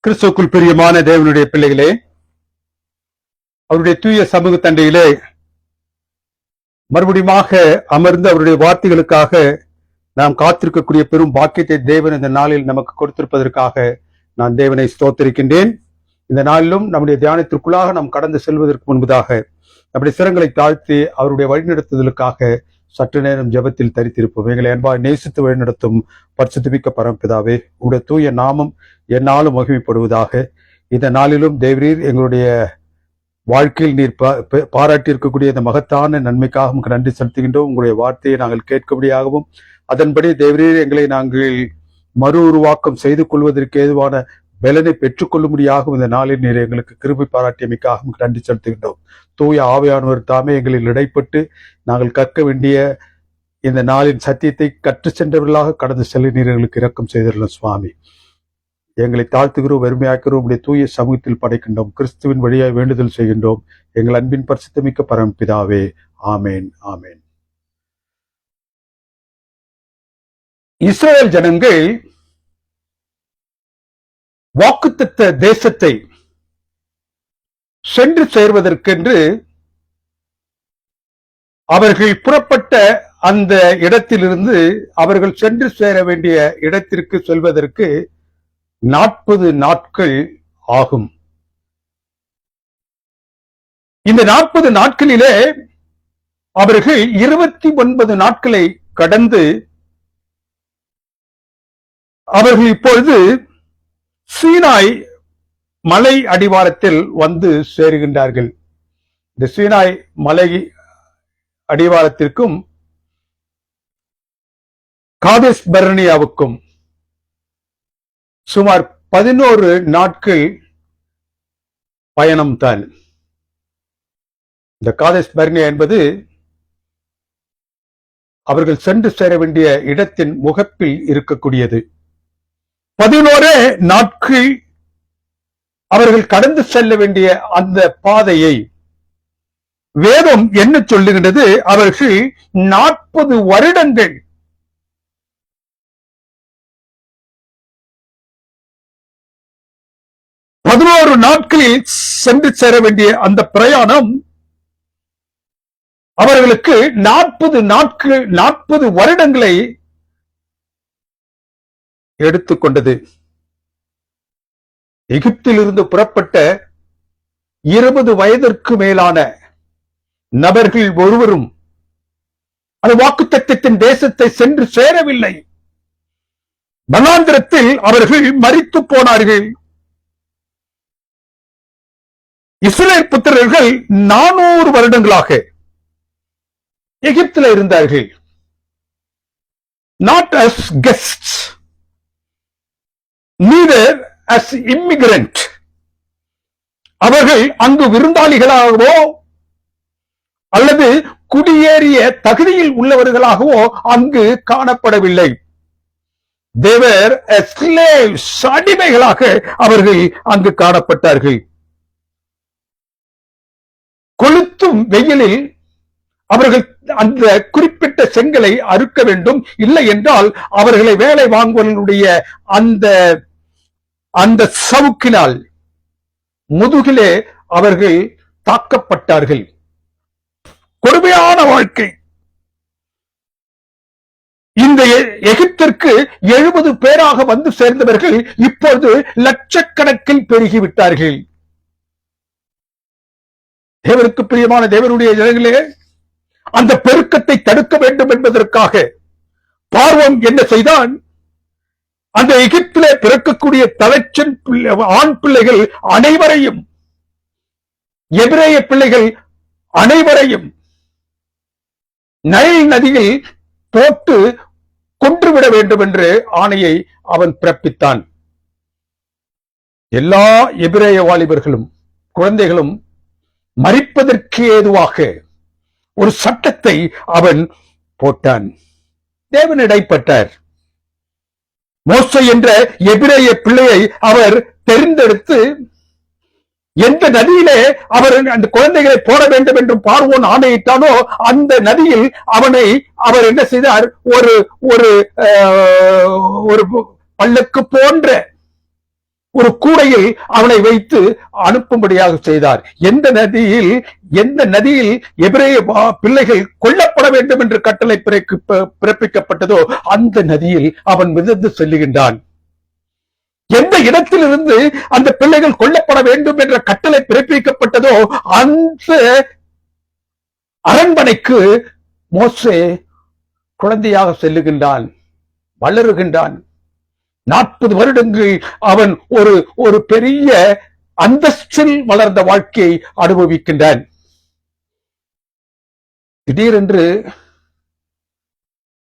கிறிஸ்துவுக்குள் பிரியமான தேவனுடைய பிள்ளைகளே, அவருடைய தூய சமூக தண்டையிலே மறுபடியுமாக அமர்ந்து அவருடைய வார்த்தைகளுக்காக நாம் காத்திருக்கக்கூடிய பெரும் பாக்கியத்தை தேவன் இந்த நாளில் நமக்கு கொடுத்திருப்பதற்காக நான் தேவனை ஸ்தோத்திரிக்கின்றேன். இந்த நாளிலும் நம்முடைய தியானத்திற்குள்ளாக நாம் கடந்து செல்வதற்கு முன்பதாக நம்முடைய சிரங்களை தாழ்த்தி அவருடைய வழிநடத்துதலுக்காக சற்று நேரம் ஜெபத்தில் தரித்திருப்போம். எங்களை அன்பாய் நேசித்து வழிநடத்தும் பரிசுத்தமிக்க பரம்பிதாவே, உடைய தூய நாமம் என்னாலும் மகிமைப்படுவதாக. இந்த நாளிலும் தேவரீர் எங்களுடைய வாழ்க்கையில் நீர் பாராட்டி இருக்கக்கூடிய இந்த மகத்தான நன்மைக்காக உங்களுக்கு நன்றி செலுத்துகின்றோம். உங்களுடைய வார்த்தையை நாங்கள் கேட்கும்படியாகவும் அதன்படி தேவரீர் எங்களை நாங்கள் மறு உருவாக்கம் செய்து கொள்வதற்கு ஏதுவான பலனை பெற்றுக்கொள்ளும்படியாகவும் இந்த நாளில் நீர் எங்களுக்கு கிருபை பாராட்டியமைக்காக நன்றி செலுத்துகின்றோம். தூய ஆவியானவர் தாமே எங்களில் இடைப்பட்டு நாங்கள் கற்க வேண்டிய இந்த நாளின் சத்தியத்தை கற்று சென்றவர்களாக கடந்து செல்ல நீர் எங்களுக்கு இரக்கம் செய்திருந்தோம். சுவாமி, எங்களை தாழ்த்துகிறோம், வெறுமையாக்கிறோம், உடைய தூய சமூகத்தில் படைக்கின்றோம். கிறிஸ்துவின் வழியாய் வேண்டுதல் செய்கின்றோம் எங்கள் அன்பின் பரிசுத்தமிக்க பரம்பிதாவே. ஆமேன், ஆமேன். இஸ்ரவேல் ஜனங்கள் வாக்குத்தத்த தேசத்தை சென்று சேர்வதற்கென்று அவர்கள் புறப்பட்ட அந்த இடத்திலிருந்து அவர்கள் சென்று சேர வேண்டிய இடத்திற்கு செல்வதற்கு 40 நாட்கள் ஆகும். இந்த 40 நாட்களிலே அவர்கள் 29 நாட்களை கடந்து அவர்கள் இப்பொழுது சீனாய் மலை அடிவாரத்தில் வந்து சேருகின்றார்கள். இந்த சீனாய் மலை அடிவாரத்திற்கும் காதேஸ் பர்னியாவுக்கும் சுமார் 11 நாட்கள் பயணம்தான். இந்த காதேஸ் பர்னியா என்பது அவர்கள் சென்று சேர வேண்டிய இடத்தின் முகப்பில் இருக்கக்கூடியது. 11 நாட்கள் அவர்கள் கடந்து செல்ல வேண்டிய அந்த பாதையை வேதம் என்ன சொல்லுகின்றது? அவர்கள் 40 வருடங்கள் நாட்களில் சென்று சேர வேண்டிய அந்த பிரயாணம் அவர்களுக்கு 40 வருடங்களை எடுத்துக்கொண்டது. எகிப்தில் இருந்து புறப்பட்ட 20 வயதிற்கு மேலான நபர்கள் ஒருவரும் அந்த வாக்குத்தத்தத்தின் தேசத்தை சென்று சேரவில்லை. வனாந்திரத்தில் அவர்கள் மரித்து போனார்கள். இஸ்ரவேல் புத்திரர்கள் 400 வருடங்களாக எகிப்தில் இருந்தார்கள். not as guests, neither as immigrant. அவர்கள் அங்கு விருந்தாளிகளாகவோ அல்லது குடியேறிய தகுதியில் உள்ளவர்களாகவோ அங்கு காணப்படவில்லை. they were as slaves, அடிமைகளாக அவர்கள் அங்கு காணப்பட்டார்கள். கொளுத்தும் வெயிலில் அவர்கள் அந்த குறிப்பிட்ட செங்கலை அறுக்க வேண்டும், இல்லை என்றால் அவர்களை வேலை வாங்குவதனுடைய அந்த சவுக்கினால் முதுகிலே அவர்கள் தாக்கப்பட்டார்கள். கொடுமையான வாழ்க்கை. இந்த எகிப்திற்கு 70 பேராக வந்து சேர்ந்தவர்கள் இப்பொழுது லட்சக்கணக்கில் பெருகிவிட்டார்கள். தேவனுக்கு பிரியமான தேவனுடைய ஜனங்களே, அந்த பெருக்கத்தை தடுக்க வேண்டும் என்பதற்காக பார்வோன் என்ன செய்தான்? அந்த எகிப்திலே பிறக்கக்கூடிய தலைச்சன் ஆண் பிள்ளைகள் அனைவரையும், எபிரேய பிள்ளைகள் அனைவரையும் நைல் நதியில் போட்டு கொன்றுவிட வேண்டும் என்று ஆணையை அவன் பிறப்பித்தான். எல்லா எபிரேய வாலிபர்களும் குழந்தைகளும் மரிப்பதற்கு ஏதுவாக ஒரு சட்டத்தை அவன் போட்டான். தேவன் இடைப்பட்டார். மோசே என்ற எபிரேய பிள்ளையை அவர் தெரிந்தெடுத்து எந்த நதியிலே அவர் அந்த குழந்தைகளை போட வேண்டும் என்று பார்வோன் ஆணையிட்டானோ அந்த நதியில் அவர் என்ன செய்தார்? ஒரு பல்லக்கு போன்ற ஒரு கூடையில் அவனை வைத்து அனுப்பும்படியாக செய்தார். எந்த நதியில் எபிரேய பிள்ளைகள் கொல்லப்பட வேண்டும் என்று கட்டளை பிறப்பிக்கப்பட்டதோ அந்த நதியில் அவன் மிதந்து செல்லுகின்றான். எந்த இடத்திலிருந்து அந்த பிள்ளைகள் கொல்லப்பட வேண்டும் என்ற கட்டளை பிறப்பிக்கப்பட்டதோ அந்த அரண்மனைக்கு மோசே குழந்தையாக செல்லுகின்றான், வளருகின்றான். 40 வருடங்கள் அவன் ஒரு பெரிய அந்தஸ்தில் வளர்ந்த வாழ்க்கையை அனுபவிக்கின்றான். திடீரென்று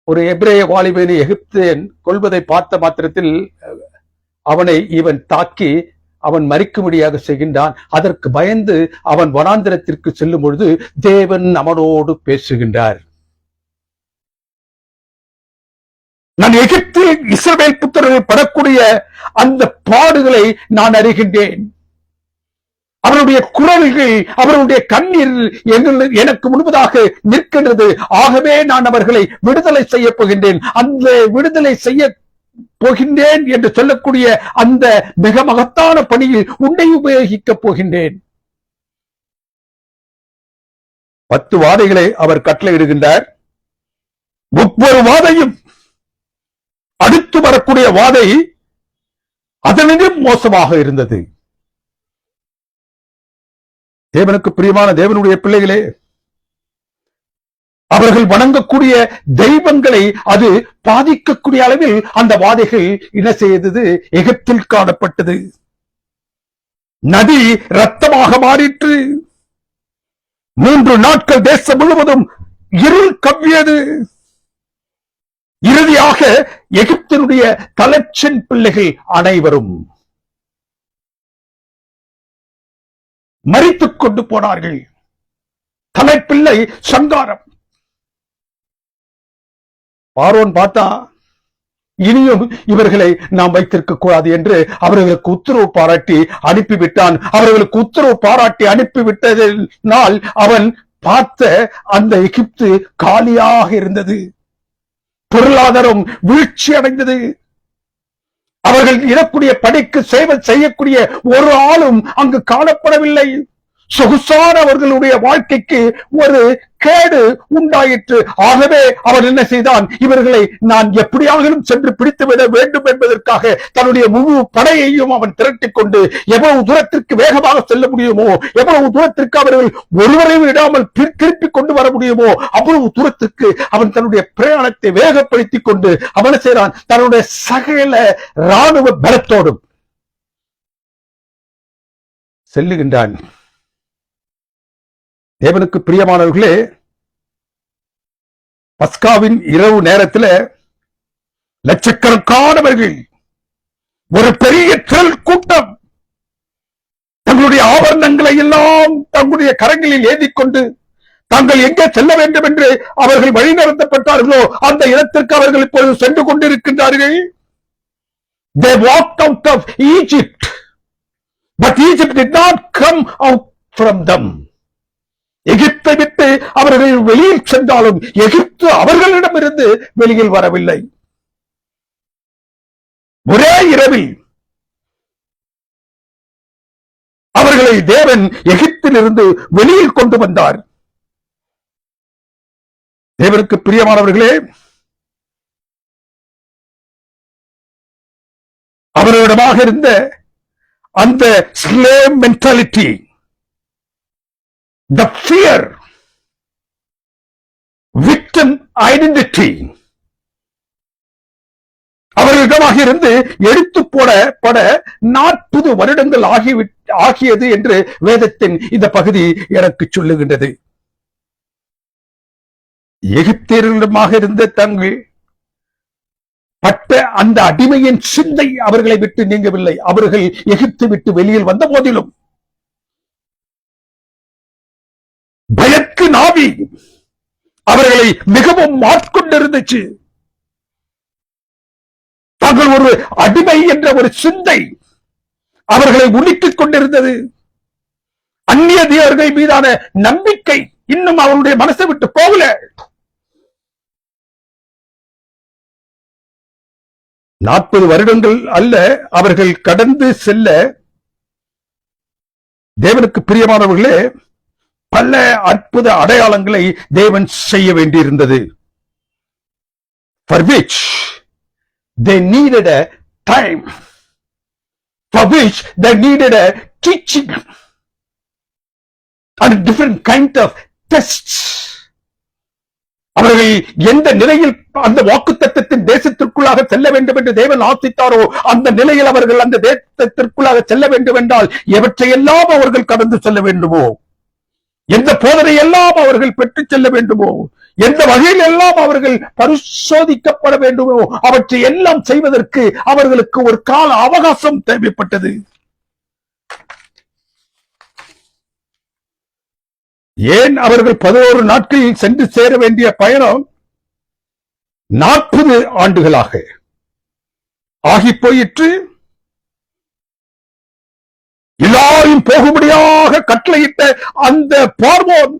ஒரு எபிரேய வாலிபனை எகிப்தியன் கொள்வதை பார்த்த மாத்திரத்தில் அவனை இவன் தாக்கி அவன் மறிக்கும்படியாக செய்கின்றான். அதற்கு பயந்து அவன் வனாந்திரத்திற்கு செல்லும் பொழுது தேவன் அவனோடு பேசுகின்றார். நான் எகிப்தில் இஸ்ரவேல் புத்திரர்கள் படக்கூடிய அந்த பாடுகளை நான் அறிகின்றேன். அவருடைய குரல்கள், அவருடைய கண்ணீர் எனக்கு முழுவதாக நிற்கின்றது. ஆகவே நான் அவர்களை விடுதலை செய்ய போகின்றேன். அந்த விடுதலை செய்ய போகின்றேன் என்று சொல்லக்கூடிய அந்த மிக மகத்தான பணியில் உன்னை உபயோகிக்கப் போகின்றேன். 10 வாதைகளை அவர் கட்டளையிடுகின்றார். ஒவ்வொரு வாதையும் அடுத்து வரக்கூடிய வாதை அதனிலும் மோசமாக இருந்தது. தேவனுக்கு பிரியமான தேவனுடைய பிள்ளைகளே, அவர்கள் வணங்கக்கூடிய தெய்வங்களை அது பாதிக்கக்கூடிய அளவில் அந்த வாதைகள் என்ன செய்தது? எகிப்தில் காணப்பட்டது. நதி இரத்தமாக மாறிற்று. 3 நாட்கள் தேசம் முழுவதும் இருள் கவ்வியது. இறுதியாக எகிப்தினுடைய தலைச்சன் பிள்ளைகள் அனைவரும் மரித்துக் கொண்டு போனார்கள். தலைப்பிள்ளை சங்காரம். பார்வோன் பார்த்தா இனியும் இவர்களை நாம் வைத்திருக்க கூடாது என்று அவர்களுக்கு உத்தரவு பாராட்டி அனுப்பிவிட்டான். அவர்களுக்கு உத்தரவு பாராட்டி அனுப்பிவிட்டதனால் அவன் பார்த்த அந்த எகிப்து காலியாக இருந்தது. பொருளாதாரம் வீழ்ச்சி அடைந்தது. அவர்கள் இடக்கூடிய படைக்கு சேவை செய்யக்கூடிய ஒரு ஆளும் அங்கு காணப்படவில்லை. சொகுசான அவர்களுடைய வாழ்க்கைக்கு ஒரு கேடு உண்டாயிற்று. ஆகவே அவன் என்ன செய்தான்? இவர்களை நான் எப்படியாகிலும் சென்று பிடித்துவிட வேண்டும் என்பதற்காக தன்னுடைய முழு படையையும் அவன் திரட்டிக் கொண்டு எவ்வளவு தூரத்திற்கு வேகமாக செல்ல முடியுமோ, எவ்வளவு தூரத்திற்கு அவர்கள் ஒருவரையும் விடாமல் திருப்பிக் கொண்டு வர முடியுமோ அவ்வளவு தூரத்திற்கு அவன் தன்னுடைய பிரயாணத்தை வேகப்படுத்திக் கொண்டு அவன் செய்கிறான். தன்னுடைய சகல இராணுவ பலத்தோடும் செல்லுகின்றான். தேவனுக்கு பிரியமானவர்களே, பஸ்காவின் இரவு நேரத்தில் லட்சக்கணக்கானவர்கள், ஒரு பெரிய திரள் கூட்டம் தங்களுடைய ஆபரணங்களை எல்லாம் தங்களுடைய கரங்களில் ஏந்திக்கொண்டு தாங்கள் எங்கே செல்ல வேண்டும் என்று அவர்கள் வழிநடத்தப்பட்டார்களோ அந்த இடத்திற்கு அவர்கள் இப்பொழுது சென்று கொண்டிருக்கின்றார்கள். They walked out of Egypt, but Egypt did not come out from them. எகிப்தை விட்டு அவர்கள் வெளியில் சென்றாலும் எகிப்து அவர்களிடமிருந்து வெளியில் வரவில்லை. ஒரே இரவில் அவர்களை தேவன் எகிப்திலிருந்து வெளியில் கொண்டு வந்தார். தேவனுக்கு பிரியமானவர்களே, அவர்களிடமாக இருந்த அந்த slave mentality, the fear, victim identity அவர்களிடமாக இருந்து எடுத்து போடப்பட 40 வருடங்கள் ஆகியது என்று வேதத்தின் இந்த பகுதி எனக்கு சொல்லுகின்றது. எகிப்தியர்களிடமாக இருந்த தங்கள் பட்ட அந்த அடிமையின் சிந்தை அவர்களை விட்டு நீங்கவில்லை. அவர்கள் எகிப்து விட்டு வெளியில் வந்த போதிலும் பயக்கு நாவி அவர்களை மிகவும் மாற்றிக்கொண்டிருந்துச்சு. தாங்கள் ஒரு அடிமை என்ற ஒரு சிந்தை அவர்களை உலுக்கிக் கொண்டிருந்தது. அந்நிய தேவர்கள் மீதான நம்பிக்கை இன்னும் அவருடைய மனசை விட்டு போகல. 40 வருடங்கள் அல்ல அவர்கள் கடந்து செல்ல, தேவனுக்கு பிரியமானவர்களே, பல அற்புத அடையாளங்களை தேவன் செய்ய வேண்டியிருந்தது. For which they needed a time, for which they needed a teaching and different kind of tests. அவர்கள் எந்த நிலையில் அந்த வாக்குத்தத்தத்தின் தேசத்திற்குள்ளாக செல்ல வேண்டும் என்று தேவன் ஆசித்தாரோ அந்த நிலையில் அவர்கள் அந்த தேசத்திற்குள்ளாக செல்ல வேண்டும் என்றால் எவற்றையெல்லாம் அவர்கள் கடந்து செல்ல வேண்டுமோ, எந்த போதனை எல்லாம் அவர்கள் பெற்றுச் செல்ல வேண்டுமோ, எந்த வகையில் எல்லாம் அவர்கள் பரிசோதிக்கப்பட வேண்டுமோ, அவற்றை எல்லாம் செய்வதற்கு அவர்களுக்கு ஒரு கால அவகாசம் தேவைப்பட்டது. ஏன் அவர்கள் 11 நாட்களில் சென்று சேர வேண்டிய பயணம் 40 ஆண்டுகளாக ஆகி போயிற்று. எல்லாரும் போகும்படியாக கட்டளையிட்ட அந்த பார்வோன்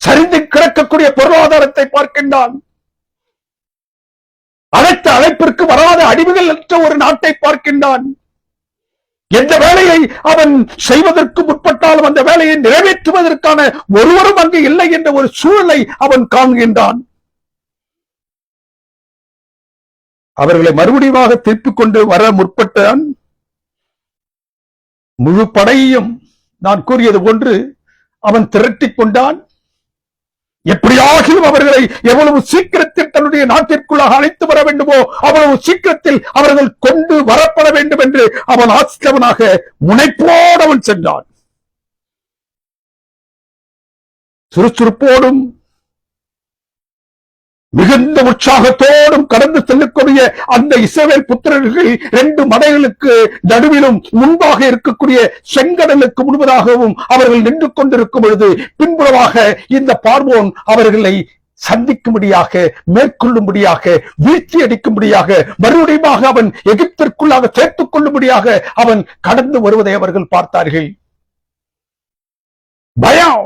சரிந்து கிடக்கக்கூடிய பொருளாதாரத்தை பார்க்கின்றான். அழைத்த அழைப்பிற்கு வராத அடிமைகள் அற்ற ஒரு நாட்டை பார்க்கின்றான். எந்த வேலையை அவன் செய்வதற்கு முற்பட்டாலும் அந்த வேலையை நிறைவேற்றுவதற்கான ஒருவரும் அங்கு இல்லை என்ற ஒரு சூழலை அவன் காண்கின்றான். அவர்களை மறுபடியும் திருப்பிக் கொண்டு வர முற்பட்டான். முழு படையையும் நான் கூறியது போன்று அவன் திரட்டிக் கொண்டான். எப்படியாகிலும் அவர்களை எவ்வளவு சீக்கிரத்தில் தன்னுடைய நாட்டிற்குள்ளாக அழைத்து வர வேண்டுமோ அவ்வளவு சீக்கிரத்தில் அவர்கள் கொண்டு வரப்பட வேண்டும் என்று அவன் ஆசித்தவனாக முனைப்போடு அவன் சென்றான். சுறுசுறுப்போடும் மிகுந்த உற்சாகத்தோடும் கடந்து செல்லக்கூடிய அந்த இஸ்ரவேல் புத்திரர்கள் 2 மலைகளுக்கு நடுவிலும் முன்பாக இருக்கக்கூடிய செங்கடலுக்கு முன்பதாகவும் அவர்கள் நின்று கொண்டிருக்கும் பொழுது பின்புறமாக இந்த பார்வோன் அவர்களை சந்திக்கும்படியாக, மேற்கொள்ளும்படியாக, வீழ்ச்சி அடிக்கும்படியாக, மறுபடியும் அவன் எகிப்திற்குள்ளாக சேர்த்துக் கொள்ளும்படியாக அவன் கடந்து வருவதை அவர்கள் பார்த்தார்கள். பயம்,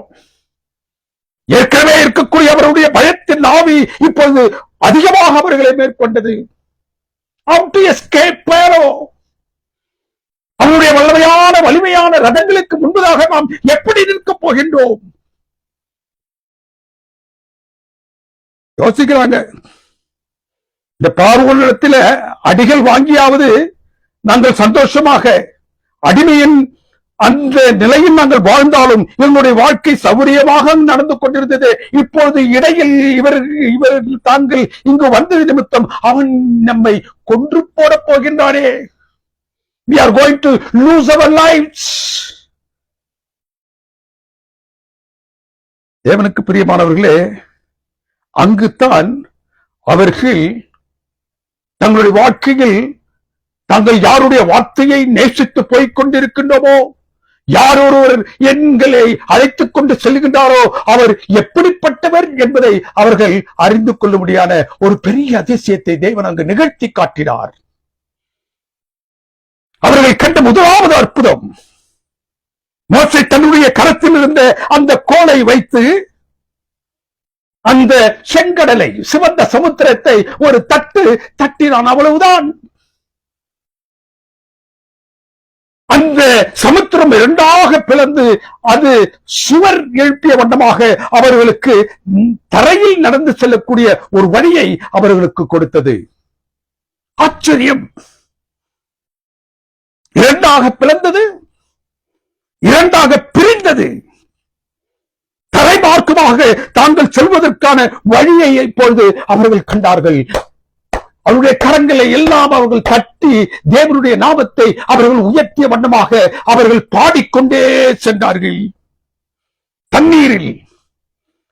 ஏற்கனவே இருக்கக்கூடிய அவருடைய பயத்தின் ஆவி இப்பொழுது அதிகமாக அவர்களை மேற்கொண்டது. அவருடைய வலிமையான ரதங்களுக்கு முன்பதாக நாம் எப்படி நிற்கப் போகின்றோம்? யோசிக்கிறாங்க. இந்த பார்வோனிடத்தில் அடிகள் வாங்கியாவது நாங்கள் சந்தோஷமாக அடிமையின் அந்த நிலையில் நாங்கள் வாழ்ந்தாலும் இவர்களுடைய வாழ்க்கை சௌகரியமாக நடந்து கொண்டிருந்தது. இப்போது இடையில் இவர் தாங்கள் இங்கு வந்தது நிமித்தம் அவன் நம்மை கொன்று போட போகின்றானே. We are going to lose our lives. தேவனுக்கு பிரியமானவர்களே, அங்குதான் அவர்கள் தங்களுடைய வாழ்க்கையில் தாங்கள் யாருடைய வார்த்தையை நேசித்து போய்க் கொண்டிருக்கின்றோமோ, யார் ஒருவர் எங்களை அழைத்துக் கொண்டு செல்கின்றாரோ அவர் எப்படிப்பட்டவர் என்பதை அவர்கள் அறிந்து கொள்ளும்படியான ஒரு பெரிய அதிசயத்தை தேவன் அங்கு நிகழ்த்தி காட்டினார். அவர்கள் கண்ட முதலாவது அற்புதம், மோசே தன்னுடைய கரத்தில் இருந்த அந்த கோலை வைத்து அந்த செங்கடலை, சிவந்த சமுத்திரத்தை ஒரு தட்டினான். அவ்வளவுதான். அந்த சமுத்திரம் 2ஆக பிளந்து அது சுவர் எழுப்பிய வண்ணமாக அவர்களுக்கு தரையில் நடந்து செல்லக்கூடிய ஒரு வழியை அவர்களுக்கு கொடுத்தது. ஆச்சரியம். 2ஆக பிளந்தது, 2ஆக பிரிந்தது. தரைமார்க்கமாக தாங்கள் செல்வதற்கான வழியை இப்பொழுது அவர்கள் கண்டார்கள். அவருடைய கரங்களை எல்லாம் அவர்கள் தட்டி தேவனுடைய நாமத்தை அவர்கள் உயர்த்திய வண்ணமாக அவர்கள் பாடிக்கொண்டே சென்றார்கள். தண்ணீரில்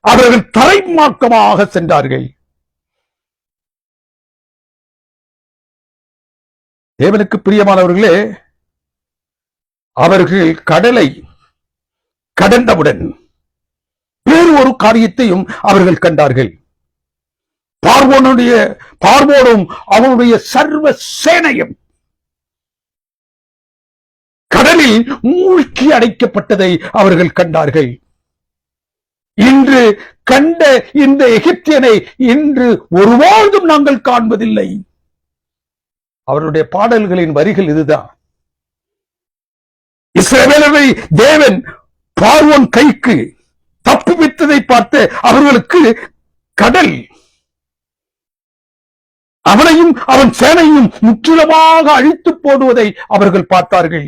அவர்கள் தரைமார்க்கமாக சென்றார்கள். தேவனுக்கு பிரியமானவர்களே, அவர்கள் கடலை கடந்தவுடன் வேறு ஒரு காரியத்தையும் அவர்கள் கண்டார்கள். பார்வோனும் அவனுடைய சர்வ சேனையும் கடலில் மூழ்கி அடைக்கப்பட்டதை அவர்கள் கண்டார்கள். இன்று கண்ட இந்த எகிப்தியனை இன்று ஒருபோதும் நாங்கள் காண்பதில்லை. அவருடைய பாடல்களின் வரிகள் இதுதான். இஸ்ரவேலரை தேவன் பார்வோன் கைக்கு தப்புவித்ததை பார்த்து அவர்களுக்கு கடல் அவனையும் அவன் சேனையும் முற்றிலுமாக அழித்து போடுவதை அவர்கள் பார்த்தார்கள்.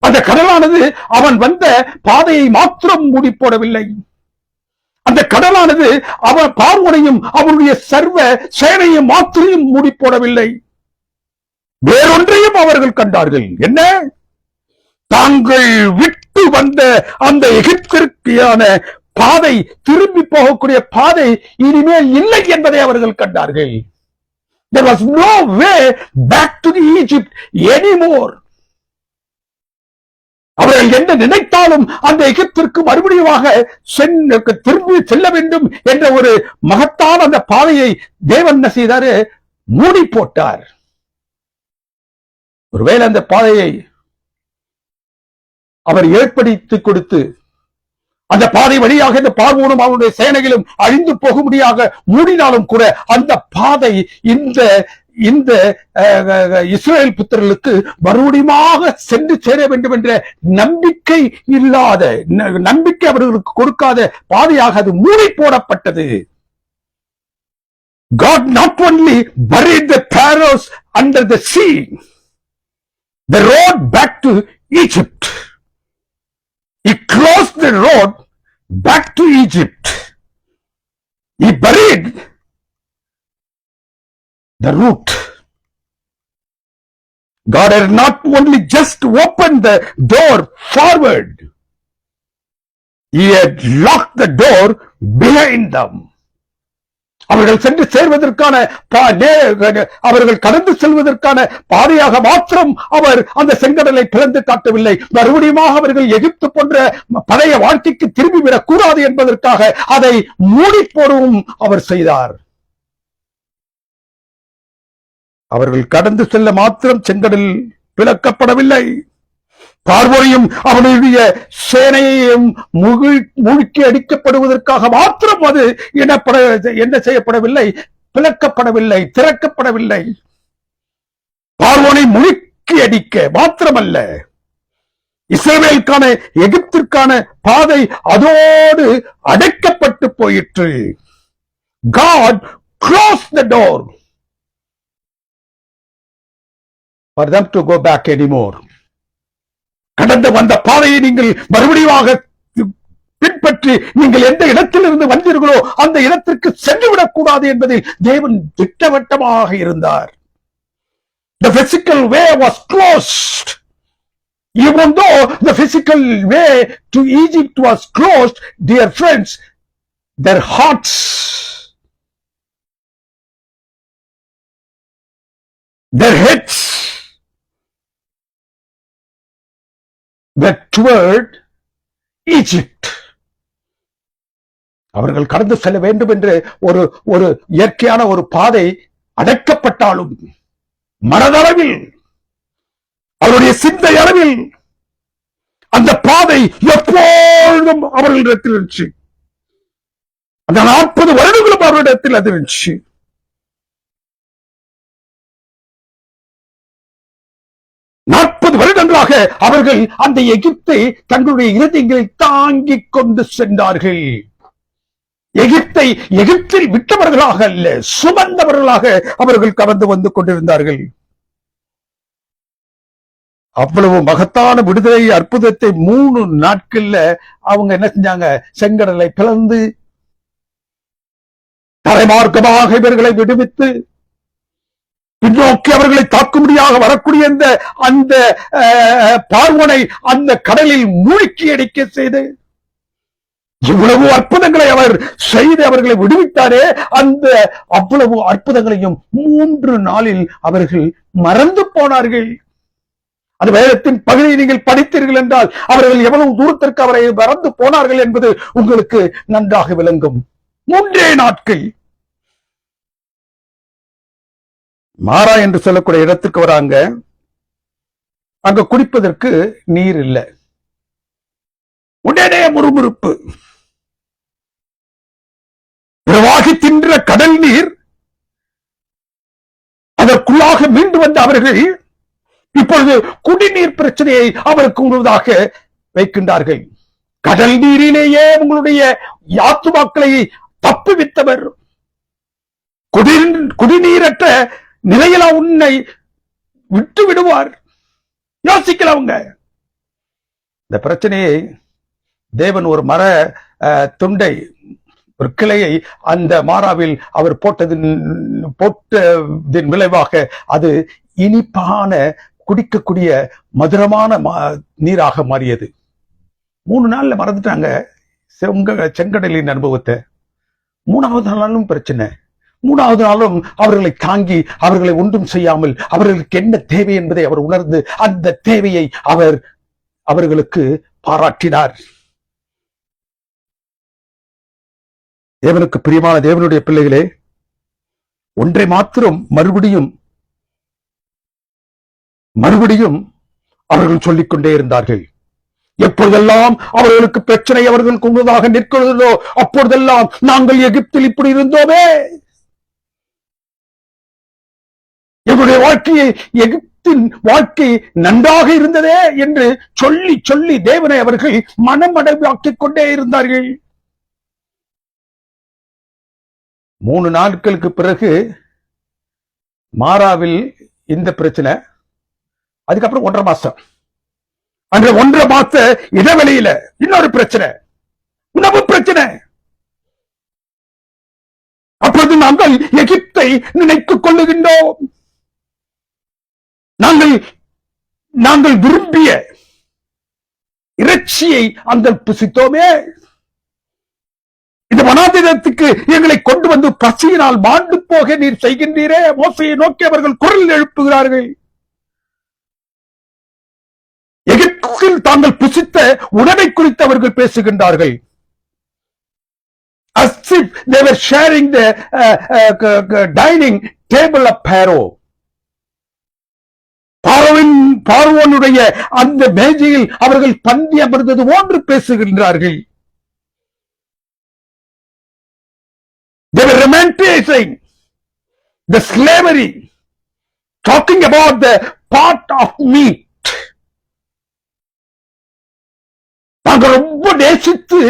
அந்த கடலானது அவன் வந்த பாதையை மாத்திரம் மூடி போடவில்லை. அந்த கடலானது அவன் பார்வோனையும் அவனுடைய சர்வ சேனையும் மாத்திரம் மூடி போடவில்லை. வேறொன்றையும் அவர்கள் கண்டார்கள். என்ன? தாங்கள் விட்டு வந்த அந்த எகிப்திற்கான பாதை, திரும்பி போகக்கூடிய பாதை இனிமேல் இல்லை என்பதை அவர்கள் கண்டார்கள். There was no way back to the Egypt anymore. அவர்கள் என்ன நினைத்தாலும் அந்த எகிப்திற்கு மறுபடியும் திரும்பி செல்ல வேண்டும் என்ற ஒரு மகத்தான அந்த பாதையை தேவன் என்ன செய்தாரு? மூடி போட்டார். ஒருவேளை அந்த பாதையை அவர் ஏற்படுத்தி கொடுத்து அந்த பாதை வழியாக இந்த பார்வோனும் அவனுடைய சேனைகளும் அழிந்து போகும்படியாக மூடினாலும் கூட அந்த பாதை இந்த இந்த இஸ்ரவேல் புத்திரர்களுக்கு மறுபடியும் சென்று சேர வேண்டும் என்ற நம்பிக்கை இல்லாத, நம்பிக்கை அவர்களுக்கு கொடுக்காத பாதையாக அது மூடி போடப்பட்டது. God not only buried the pharaohs under the sea, the road back to Egypt. He closed the road back to Egypt. He buried the route. God had not only just opened the door forward, He had locked the door behind them. அவர்கள் சென்று சேர்வதற்கான, அவர்கள் கடந்து செல்வதற்கான பாதையாக மாத்திரம் அவர் அந்த செங்கடலை பிளந்து காட்டவில்லை. மறுபடியும் அவர்கள் எகிப்து போன்ற பழைய வாழ்க்கைக்கு திரும்பிவிடக் கூடாது என்பதற்காக அதை மூடி போடவும் அவர் செய்தார். அவர்கள் கடந்து செல்ல மாத்திரம் செங்கடல் பிளக்கப்படவில்லை. பார்வோனையும் அவனுடைய சேனையையும் மூழ்கி அடிக்கப்படுவதற்காக மாத்திரம் அது என்ன செய்யப்படவில்லை? பிளக்கப்படவில்லை, திறக்கப்படவில்லை. பார்வோனை மூழ்கி அடிக்க மாத்திரமல்ல, இஸ்ரவேலுக்கான எகிப்திற்கான பாதை அதோடு அடைக்கப்பட்டு போயிற்று. God closed the door for them to go back anymore. கடந்து வந்த பாதையை நீங்கள் மறுபடியும் பின்பற்றி நீங்கள் எந்த இடத்திலிருந்து வந்தீர்களோ அந்த இடத்திற்கு சென்றுவிடக் கூடாது என்பதில் தேவன் திட்டவட்டமாக இருந்தார். The physical way was closed. Even though the physical way to Egypt was closed, dear friends, their hearts, their heads were toward Egypt. அவர்கள் கடந்து செல்ல வேண்டும் என்று ஒரு இயற்கையான ஒரு பாதை அடைக்கப்பட்டாலும் மனதளவில், அவருடைய சிந்தை அளவில் அந்த பாதை எப்பொழுதும் அவர்களிடத்தில் இருந்துச்சு. அந்த 40 வருடங்களும் அவரிடத்தில் அது இருந்துச்சு. வருடங்களாக அவர்கள் அந்த எகிப்தை தங்களுடைய இருதயங்களை தாங்கிக் கொண்டு சென்றார்கள். எகிப்தை எகிப்தில் விட்டவர்களாக அல்ல, சுமந்தவர்களாக அவர்கள் கடந்து வந்து கொண்டிருந்தார்கள். அவ்வளவு மகத்தான விடுதலை அற்புதத்தை 3 நாட்கள்ல அவங்க என்ன செஞ்சாங்க? செங்கடலை பிளந்து தரைமார்க்கமாக இவர்களை விடுவித்து பின்னோக்கி அவர்களை தாக்கும்படியாக வரக்கூடிய அந்த பார்வோனை அந்த கடலில் மூழ்கி அடிக்க செய்து இவ்வளவு அற்புதங்களை அவர் செய்து அவர்களை விடுவித்தாரே, அந்த அவ்வளவு அற்புதங்களையும் 3 நாளில் அவர்கள் மறந்து போனார்கள். அந்த வேதத்தின் பகுதியை நீங்கள் படித்தீர்கள் என்றால் அவர்கள் எவ்வளவு தூரத்திற்கு அவரை மறந்து போனார்கள் என்பது உங்களுக்கு நன்றாக விளங்கும். 3 நாட்கள் மாறா என்று சொல்லக்கூடிய இடத்துக்கு வராங்க. அங்க குடிப்பதற்கு நீர் இல்லை. உடனே முறுமுறுப்பு. பிரவாகி தின்ற கடல் நீர் அதற்குள்ளாக மீண்டு வந்த அவர்கள் இப்பொழுது குடிநீர் பிரச்சனையை அவருக்கு முழுவதாக வைக்கின்றார்கள். கடல் நீரிலேயே உங்களுடைய ஆத்துமாக்களை தப்புவித்தவர் குடிநீரற்ற நிலையில உன்னை விட்டு விடுவார். யோசிக்கலாம். இந்த பிரச்சனையை தேவன் ஒரு மர துண்டை, ஒரு கிளையை அந்த மாறாவில் அவர் போட்டதின் விளைவாக அது இனிப்பான குடிக்கக்கூடிய மதுரமான நீராக மாறியது. 3 நாள்ல மறந்துட்டாங்க செங்கடலின் அனுபவத்தை. 3வது நாளும் பிரச்சனை. 3வது நாளும் அவர்களை தாங்கி அவர்களை ஒன்றும் செய்யாமல் அவர்களுக்கு என்ன தேவை என்பதை அவர் உணர்ந்து அந்த தேவையை அவர்களுக்கு பாராட்டினார். தேவனுக்கு பிரியமான தேவனுடைய பிள்ளைகளே, ஒன்றை மாத்திரம் மறுபடியும் அவர்கள் சொல்லிக்கொண்டே இருந்தார்கள். எப்பொழுதெல்லாம் அவர்களுக்கு பிரச்சனை அவர்களுக்கு முன்னதாக நிற்கிறதோ அப்பொழுதெல்லாம் நாங்கள் எகிப்தில் இப்படி இருந்தோமே, எங்களுடைய வாழ்க்கையை எகிப்தின் வாழ்க்கை நன்றாக இருந்ததே என்று சொல்லி சொல்லி தேவனை அவர்கள் மனமடைவாக்கிக் கொண்டே இருந்தார்கள். 3 நாட்களுக்கு பிறகு மாறாவில் இந்த பிரச்சனை. அதுக்கப்புறம் 1.5 மாசம். அந்த 1.5 மாச இடைவெளியில இன்னொரு பிரச்சனை, உணவு பிரச்சனை. அப்பொழுது நாங்கள் எகிப்தை நினைத்துக் கொள்ளுகின்றோம். நாங்கள் விரும்பிய இறைச்சியை அந்த புசித்தோமே, இந்த வனாந்திரத்துக்கு எங்களை கொண்டு வந்து பசியினால் மாண்டு போக நீர் செய்கின்றீரே. மோசையை நோக்கி அவர்கள் குரல் எழுப்புகிறார்கள். எகிப்தில் தாங்கள் புசித்த உணவை குறித்து அவர்கள் பேசுகின்றார்கள். As if they were sharing the dining table of Pharaoh. பார்வோனுடைய அந்த மேஜையில் அவர்கள் பந்தி அமர்ந்தது போன்று பேசுகின்றார்கள். They were romanticizing the slavery, talking about the part of meat. நாங்கள் ரொம்ப நேசித்து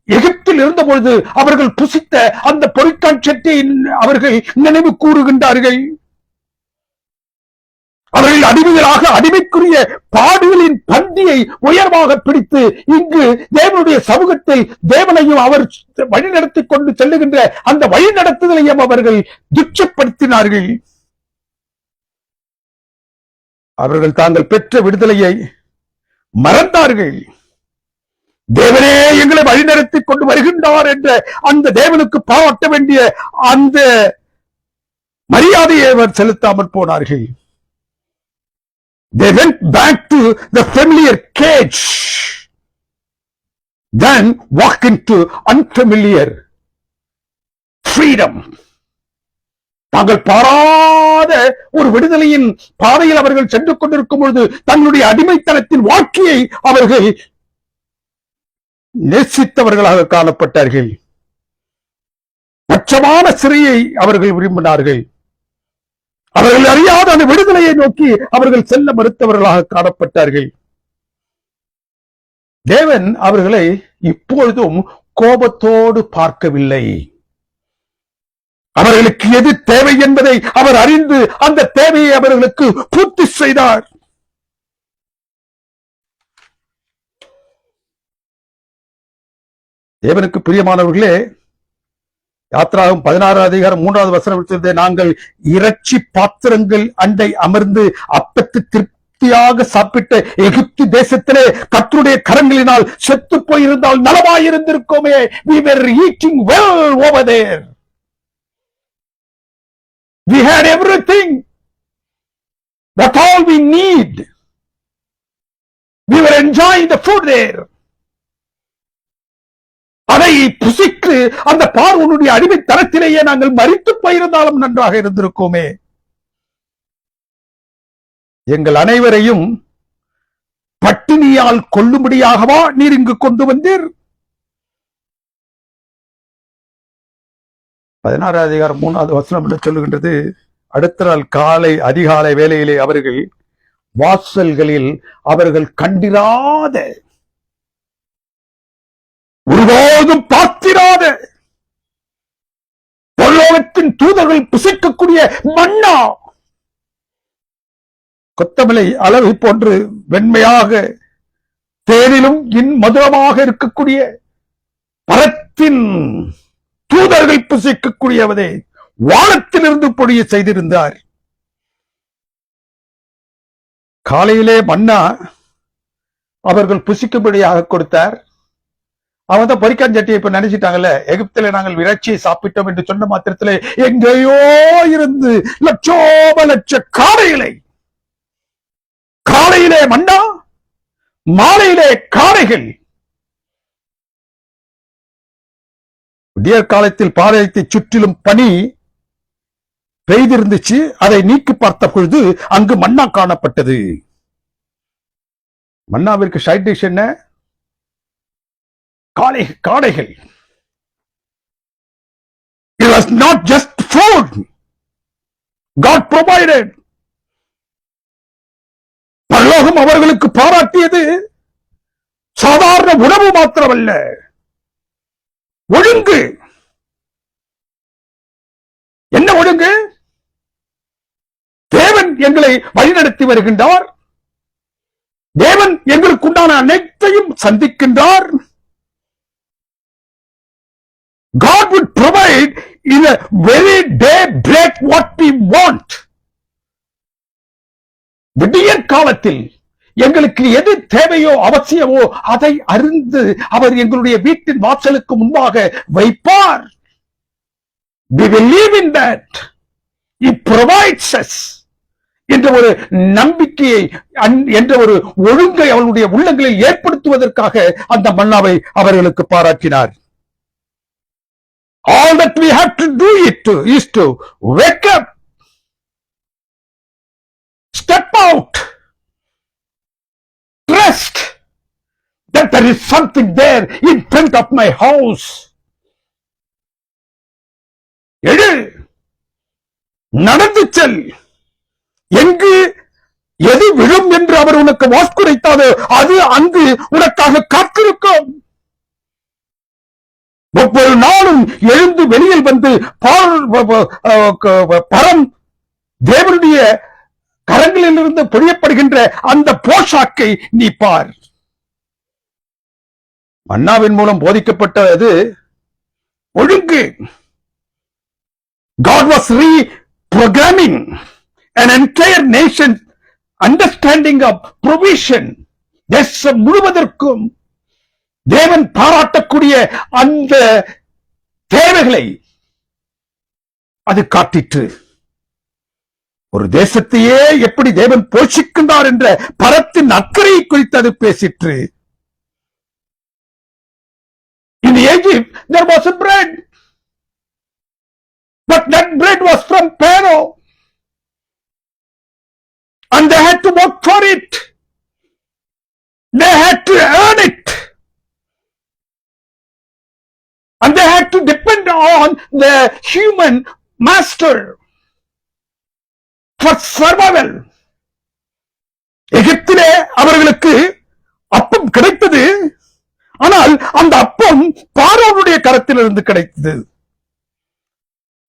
எகிப்தில் இருந்த பொழுது அவர்கள் புசித்த அந்த பொறிக்காட்சியை அவர்கள் நினைவு கூறுகின்றார்கள். அவர்கள் அடிமைகளாக அடிமைக்குரிய பாடுகளின் பந்தியை உயர்வாக பிடித்து இங்கு தேவனுடைய சமூகத்தில் தேவனையும் அவர் வழிநடத்திக் கொண்டு செல்லுகின்ற அந்த வழிநடத்துதலையும் அவர்கள் துச்சப்படுத்தினார்கள். அவர்கள் தாங்கள் பெற்ற விடுதலையை மறந்தார்கள். தேவனே எங்களை வழிநடத்திக் கொண்டு வருகின்றார் என்ற அந்த தேவனுக்கு பாராட்ட வேண்டிய அந்த மரியாதையை அவர் செலுத்தாமல் போனார்கள். They went back to the familiar cage, then walk into unfamiliar freedom. தாங்கள் பாராத ஒரு விடுதலையின் பாதையில் அவர்கள் சென்று கொண்டிருக்கும் பொழுது தங்களுடைய அடிமைத்தனத்தின் வாழ்க்கையை அவர்கள் நேசித்தவர்களாக காணப்பட்டார்கள். பட்சமான சிறையை அவர்கள் விரும்பினார்கள். அவர்கள் அறியாத அந்த விடுதலையை நோக்கி அவர்கள் செல்ல மறுத்தவர்களாக காணப்பட்டார்கள். தேவன் அவர்களை இப்பொழுதும் கோபத்தோடு பார்க்கவில்லை. அவர்களுக்கு எது தேவை என்பதை அவர் அறிந்து அந்த தேவையை அவர்களுக்கு பூர்த்தி செய்தார். தேவனுக்கு பிரியமானவர்களே, யாத்திராகம் 16 அதிகாரம் 3வது வசனம், நாங்கள் இறைச்சி பாத்திரங்கள் அண்டை அமர்ந்து அப்பத்து திருப்தியாக சாப்பிட்ட எகிப்து தேசத்திலே கர்த்தருடைய கரங்களினால் செத்து போயிருந்தால் நலமாயிருந்திருக்கோமே. We were eating well over there. We had everything. That's all we need. We were enjoying the food there. அதை புசித்து அந்த பார்வோனுடைய அடிமைத்தனத்திலேயே நாங்கள் மரித்து போயிருந்தாலும் நன்றாக இருந்திருக்கோமே. எங்கள் அனைவரையும் பட்டினியால் கொல்லும்படியாகவா நீர் இங்கு கொண்டு வந்தீர்? 16 அதிகாரம் 3வது வசனம் என்று சொல்லுகின்றது. அடுத்த நாள் காலை அதிகாலை வேளையிலே அவர்கள் வாசல்களில் அவர்கள் கண்டிராத, ஒருபோதும் பார்த்திராத, பரலோகத்தின் தூதர்கள் புசிக்கக்கூடிய மன்னா, கொத்தமலை அளவை போன்று வெண்மையாக தேனிலும் மதுரமாக இருக்கக்கூடிய பரத்தின் தூதர்கள் புசிக்கக்கூடியவதை வானத்திலிருந்து பொழிய செய்திருந்தார். காலையிலே மன்னா அவர்கள் புசிக்கும்படியாக கொடுத்தார். அவன் தான் பொரிக்காஞ்சட்டியை இப்ப நினைச்சிட்டாங்கல்ல, எகிப்தில நாங்கள் இறைச்சியை சாப்பிட்டோம் என்று சொன்ன மாத்திரத்திலே எங்கேயோ இருந்து லட்சோப லட்ச காடைகளை, காலையிலே மன்னா, மாலையிலே காடைகள். விடியற் காலத்தில் பாளையத்தை சுற்றிலும் பனி பெய்திருந்துச்சு. அதை நீக்கி பார்த்த பொழுது அங்கு மன்னா காணப்பட்டது. மன்னாவிற்கு சைட் டிஷ் என்ன? காடைகள். It was not just food. God provided. பரலோகம் அவர்களுக்கு பாராட்டியது சாதாரண உணவு மாத்திரமல்ல, ஒழுங்கு. என்ன ஒழுங்கு? தேவன் எங்களை வழிநடத்தி வருகின்றார். தேவன் எங்களுக்கு உண்டான அனைத்தையும் சந்திக்கின்றார். God would provide in a very day break what we want. விடியற் காலத்தில் எங்களுக்கு எது தேவையோ அவசியமோ அதை அறிந்து அவர் எங்களுடைய வீட்டின் வாசலுக்கு முன்பாக வைப்பார். We believe in that. He provides us என்ற ஒரு நம்பிக்கையை, என்ற ஒரு ஒழுங்கை அவர்களுடைய உள்ளங்களில் ஏற்படுத்துவதற்காக அந்த மன்னாவை அவர்களுக்கு பாராட்டினார். All that we have to do is to wake up, step out, trust that there is something there in front of my house. எடு, நடந்து செல். எங்கு எது விழும் என்று அவர் உனக்கு வாக்குரைத்தாதோ அது அங்கு உனக்காக காத்திருக்கும். ஒவ்வொரு நாளும் எழுந்து வெளியில் வந்து பரம் தேவனுடைய கரங்களில் இருந்து பொழியப்படுகின்ற அந்த போஷாக்கை நீ பார். மன்னாவின் மூலம் போதிக்கப்பட்டது ஒழுங்கு. God was reprogramming an entire nation understanding of provision. தேசம் முழுவதற்கும் தேவன் பாராட்டக்கூடிய அந்த தேவைகளை அது காட்டிற்று. ஒரு தேசத்தையே எப்படி தேவன் போஷிக்கின்றார் என்ற பரத்தின் அக்கறையை குறித்து அது பேசிற்று. In Egypt there was a bread, but that bread was from Pharaoh and they had to work for it. They had to earn it. And they had to depend on the human master for survival. எகிப்திலே அவர்களுக்கு அப்பம் கிடைத்தது. ஆனால் அந்த அப்பம் பார்வோனுடைய கரத்திலிருந்து கிடைத்தது.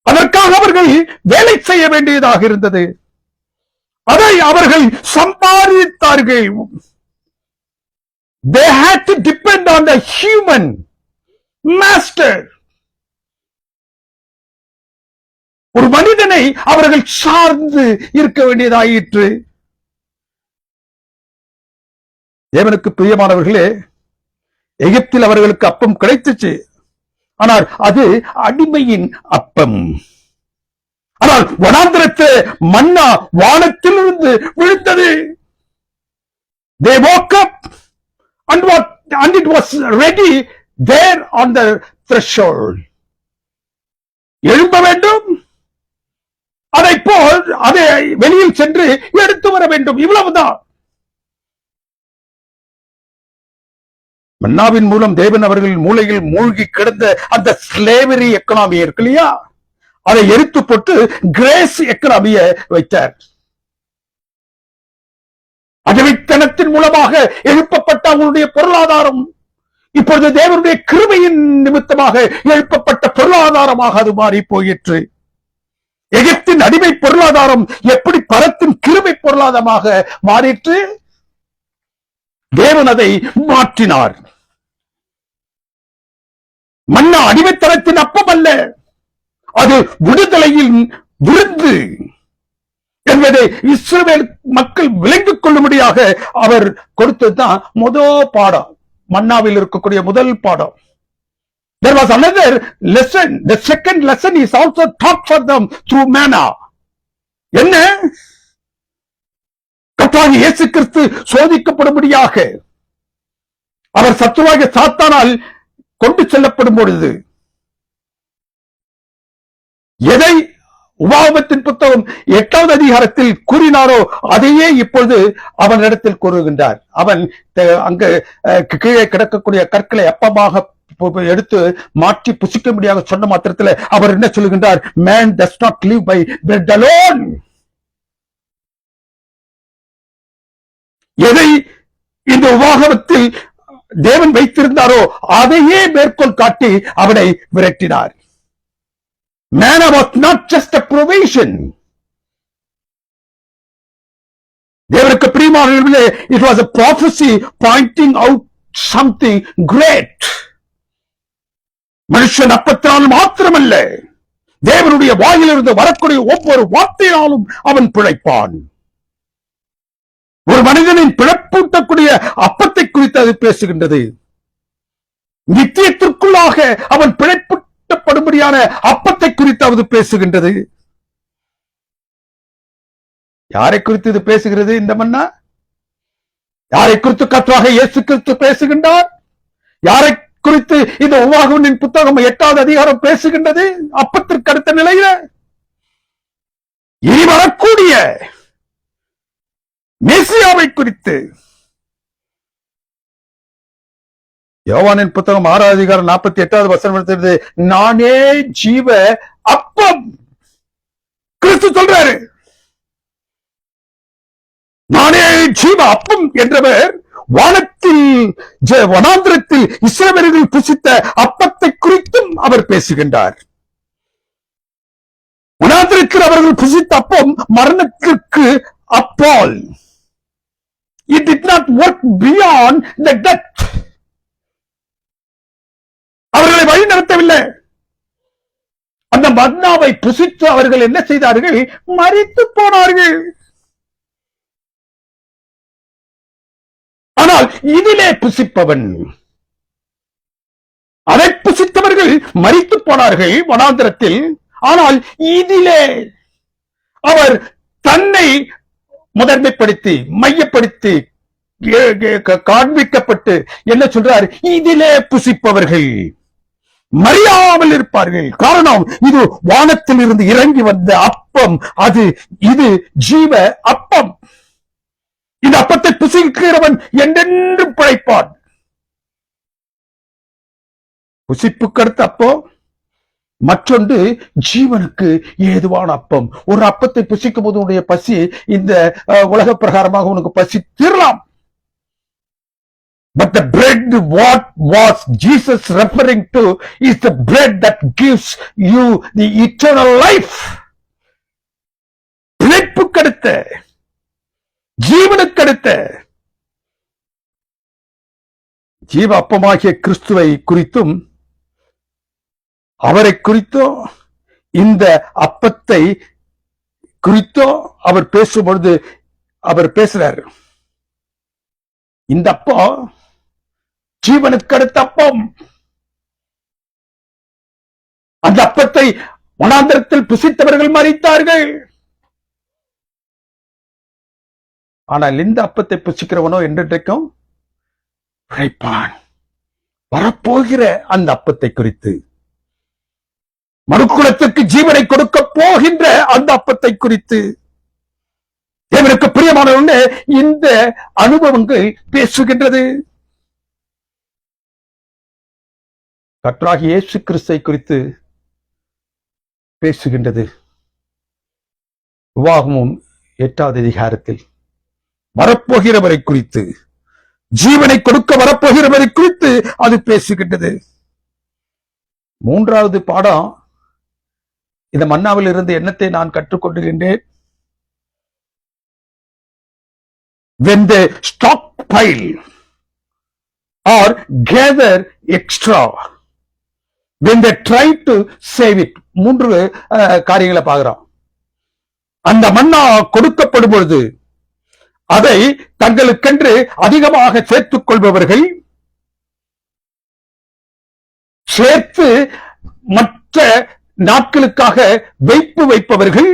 அதற்காக அவர்கள் வேலை செய்ய வேண்டியதாக இருந்தது. அதை அவர்கள் சம்பாதித்தார்கள். They had to depend on the human master. ஒரு மனிதனை அவர்கள் சார்ந்து இருக்க வேண்டியதாயிற்று. தேவனுக்கு பிரியமானவர்களே, எகிப்தில் அவர்களுக்கு அப்பம் கிடைத்துச்சு. ஆனால் அது அடிமையின் அப்பம். ஆனால் வனாந்திரத்தில் மன்னா வானத்திலிருந்து விழுந்தது. They woke up and it was ready there on the threshold. எழும்ப வேண்டும், அதை போல் அதை வெளியில் சென்று எடுத்து வர வேண்டும். இவ்வளவுதான். மன்னாவின் மூலம் தேவன் அவர்கள் மூளையில் மூழ்கி கிடந்த அந்த ஸ்லேவரி எக்கனாமி இருக்கு இல்லையா, அதை எரித்து போட்டு கிரேஸ் எக்கனாமியை வைத்தார். அடிமைத்தனத்தின் மூலமாக எழுப்பப்பட்ட அவங்களுடைய பொருளாதாரம் இப்பொழுது தேவனுடைய கிருபையின் நிமித்தமாக எழுப்பப்பட்ட பொருளாதாரமாக அது மாறி போயிற்று. எகிப்தின் அடிமை பொருளாதாரம் எப்படி பரத்தின் கிருபை பொருளாதாரமாக மாறிற்று? தேவன் அதை மாற்றினார். மன்னா அடிமைத்தனத்தின் அப்பம் அல்ல, அது விடுதலையின் விருந்து என்பதை இஸ்ரவேல் மக்கள் விளங்கிக் கொள்ளும்படியாக அவர் கொடுத்ததுதான் முதல் பாடம். மன்னாவில் இருக்கக்கூடிய முதல் பாடம். There was another lesson. The second lesson is also taught for them through manna. என்ன? கர்த்தராகிய இயேசு கிறிஸ்து சோதிக்கப்படும்படியாக அவர் சத்துருவாகிய சாத்தானால் கொண்டு செல்லப்படும் பொழுது எதை உபாகமத்தின் புத்தகம் 8வது அதிகாரத்தில் கூறினாரோ அதையே இப்பொழுது அவனிடத்தில் கூறுகின்றார். அவன் அங்கு கீழே கிடக்கக்கூடிய கற்களை அப்பமாக எடுத்து மாற்றி புசிக்கும்படியாக சொன்ன மாத்திரத்தில் அவர் என்ன சொல்லுகின்றார்? Man does not live by bread alone. எதை இந்த உபாகமத்தில் தேவன் வைத்திருந்தாரோ அதையே மேற்கோள் காட்டி அவனை விரட்டினார். Manna was not just a provision. தேவனுக்கு பிரியமானவர்களே, it was a prophecy pointing out something great. மனுஷன் அப்பத்தினால் மாத்திரமல்ல, தேவனுடைய வாயிலிருந்து வரக்கூடிய ஒவ்வொரு வார்த்தையினாலும் அவன் பிழைப்பான். ஒரு மனிதனின் பிழைப்பூட்டக்கூடிய அப்பத்தை குறித்து அது பேசுகின்றது. நித்தியத்திற்குள்ளாக அவன் பிழைப்பூட்டப்படும்படியான அப்பத்தை குறித்து அது பேசுகின்றது. யாரை குறித்து இது பேசுகிறது? இந்த மன்னா யாரை குறித்து கர்த்தராகிய இயேசு கிறிஸ்து பேசுகின்றார்? யாரை குறித்து இந்த உபாகமத்தின் புத்தகம் 8வது அதிகாரம் பேசுகின்றது? அப்பத்திற்கு அடுத்த நிலையில இனி வரக்கூடிய மேசியாவை குறித்து. யோவானின் புத்தகம் 6வது அதிகாரம் 48வது வசனம், நானே ஜீவ அப்பம். கிறிஸ்து சொல்றாரு, நானே ஜீவ அப்பம் என்றவர் வானத்தில் வனாந்திரத்தில் இஸ்ரவேலர்கள் புசித்த அப்பத்தை குறித்தும் அவர் பேசுகின்றார். வனாந்திரத்தில் அவர்கள் புசித்த அப்பம் மரணத்திற்கு அப்பால். It did not work beyond the death. அவர்களை வழி நடத்தவில்லை. அந்த மன்னாவை புசித்து அவர்கள் என்ன செய்தார்கள்? மரித்து போனார்கள். ஆனால் இதிலே புசிப்பவன், அதை புசித்தவர்கள் மரித்து போனார்கள் வனாந்திரத்தில். ஆனால் இதிலே அவர் தன்னை முதன்மைப்படுத்தி மையப்படுத்தி காண்பிக்கப்பட்டு என்ன சொல்றார்? இதிலே புசிப்பவர்கள் மறியாமல் இருப்பார்கள். காரணம், இது வானத்தில் இருந்து இறங்கி வந்த அப்பம். இது ஜீவ அப்பம். இந்த அப்பத்தை புசிக்கிறவன் என்றென்றும் பிழைப்பான். புசிப்புக்கு அடுத்த அப்பம், மற்றொன்று ஜீவனுக்கு ஏதுவான அப்பம். ஒரு அப்பத்தை புசிக்கும் போது உன்னுடைய பசி இந்த உலக பிரகாரமாக உனக்கு பசி தீரலாம். But the bread what was Jesus referring to is the bread that gives you the eternal life. பிழைப்புக்கு அடுத்த, ஜீவனுக்கு அடுத்த ஜீவ அப்பமாகிய கிறிஸ்துவை குறித்தும் அவரை குறித்தோ இந்த அப்பத்தை குறித்தோ அவர் பேசும்பொழுது அவர் பேசுறார். இந்த அப்பம் ஜீவனுக்கு அடுத்த அப்பம். அந்த அப்பத்தை வனாந்திரத்தில் புசித்தவர்கள் மரித்தார்கள். ஆனால் இந்த அப்பத்தை புசிக்கிறவனோ என்றைக்கும் பிழைப்பான். வரப்போகிற அந்த அப்பத்தை குறித்து, மனுக்குலத்துக்கு ஜீவனை கொடுக்க போகின்ற அந்த அப்பத்தை குறித்து தேவனுக்கு பிரியமானவர்களே இந்த அனுபவங்கள் பேசுகின்றது. கர்த்தராகிய இயேசு கிறிஸ்துவை குறித்து பேசுகின்றது. உபாகமம் 8வது அதிகாரத்தில் வரப்போகிறவரை குறித்து, ஜீவனை கொடுக்க வரப்போகிறவரை குறித்து அது பேசுகின்றது. 3வது பாடம், இந்த மன்னாவில் இருந்து என்னத்தை நான் கற்றுக்கொண்டுகின்றேன்? When they stockpile or gather extra, when they try to save it. 3 காரியங்களை பார்க்கிறோம். அந்த மன்னா கொடுக்கப்படும் பொழுது அதை தங்களுக்கென்று அதிகமாக சேர்த்துக் கொள்பவர்கள், சேர்த்து மற்ற நாட்களுக்காக வைப்பவர்கள்,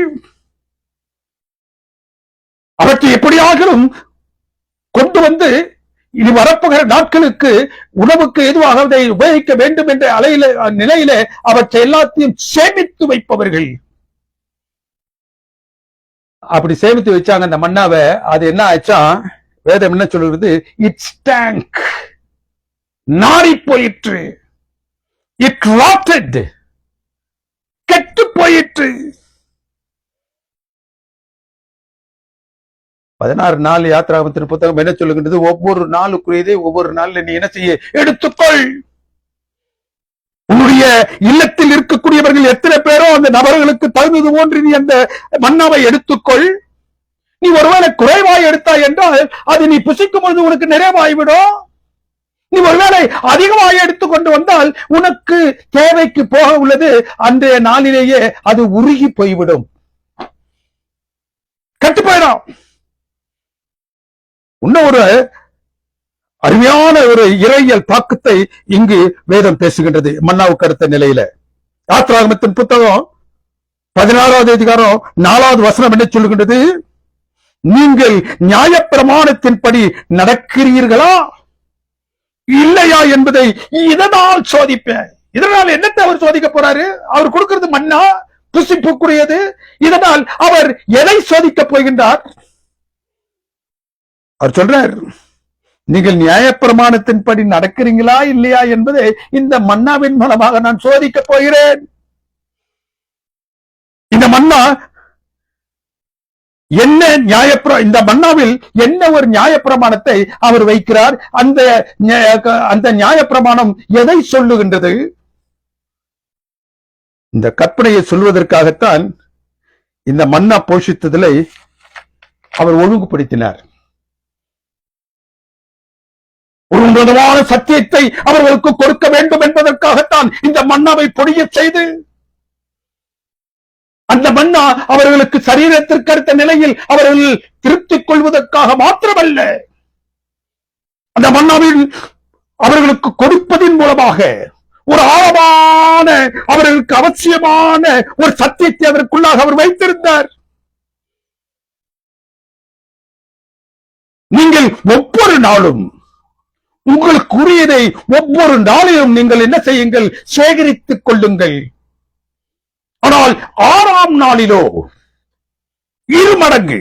அவற்றை எப்படியாகவும் கொண்டு வந்து இனி வரப்போகிற நாட்களுக்கு உணவுக்கு எதுவாக அதை உபயோகிக்க வேண்டும் என்ற நிலையில அவற்றை எல்லாத்தையும் சேமித்து வைப்பவர்கள். அப்படி சேமித்து வச்சாங்க அந்த மன்னாவை. அது என்ன ஆச்சா, வேதம் என்ன சொல்றது? இட்ஸ் டேங்க், நாரி போயிற்று. இட் ராட்டட், கெட்டு போயிற்று. 16 நாள் யாத்திராகமத்தின் புத்தகம் என்ன சொல்லுகின்றது? ஒவ்வொரு நாளுக்குரியதை ஒவ்வொரு நாள்ல நீ என்ன செய்ய? எடுத்துக்கொள். உன்னுடைய இல்லத்தில் இருக்கக்கூடியவர்கள் எத்தனை பேரோ அந்த நபர்களுக்கு தகுந்தது போன்று நீ அந்த மன்னாவை எடுத்துக்கொள். நீ ஒருவேளை குறைவாய் எடுத்தாய் என்றால் அது நீ புசிக்கும் பொழுது உனக்கு நிறைவாய்விடும். நீ ஒருவேளை அதிகமாக எடுத்துக்கொண்டு வந்தால் உனக்கு தேவைக்கு போக உள்ளது அன்றைய நாளிலேயே அது உருகி போய்விடும், கட்டு போயிடும். இன்னும் ஒரு அருமையான ஒரு இறையியல் தாக்கத்தை இங்கு வேதம் பேசுகின்றது மன்னாவுக்கு அடுத்த நிலையில. யாத்திராகமத்தின் புத்தகம் 16வது அதிகாரம் 4வது வசனம் என்ன சொல்லுகின்றது? நீங்கள் நியாயப்பிரமாணத்தின்படி நடக்கிறீர்களா இல்லையா என்பதை இதனால் சோதிப்பேன். இதனால் என்னத்தை அவர் சோதிக்க போறாரு? அவர் கொடுக்கிறது மன்னா, புசிப்புக்குரியது. இதனால் அவர் எதை சோதிக்க போகின்றார்? அவர் சொல்றார், நீங்கள் நியாயப்பிரமாணத்தின்படி நடக்கிறீங்களா இல்லையா என்பதை இந்த மன்னாவின் மூலமாக நான் சோதிக்க போகிறேன். இந்த மன்னா என்ன இந்த மன்னாவில் என்ன ஒரு நியாயப்பிரமாணத்தை அவர் வைக்கிறார்? அந்த நியாயப்பிரமாணம் எதை சொல்லுகின்றது? இந்த கற்பனையை சொல்வதற்காகத்தான் இந்த மன்னா போஷித்ததிலே அவர் ஒழுங்குபடுத்தினார். ஒரு உன்னதமான சத்தியத்தை அவர்களுக்கு கொடுக்க வேண்டும் என்பதற்காகத்தான் இந்த மன்னாவை பொழிய செய்து, அந்த மன்னா அவர்களுக்கு சரீரத்திற்கு அடுத்த நிலையில் அவர்கள் திருப்திக் கொள்வதற்காக மாத்திரமல்ல, அந்த மன்னாவில் அவர்களுக்கு கொடுப்பதின் மூலமாக ஒரு ஆழமான, அவர்களுக்கு அவசியமான ஒரு சத்தியத்தை அதற்குள்ளாக அவர் வைத்திருந்தார். நீங்கள் ஒவ்வொரு நாளும் உங்களுக்குரியதை ஒவ்வொரு நாளிலும் நீங்கள் என்ன செய்யுங்கள்? சேகரித்துக் கொள்ளுங்கள். ஆனால் 6ஆம் நாளிலோ 2 மடங்கு.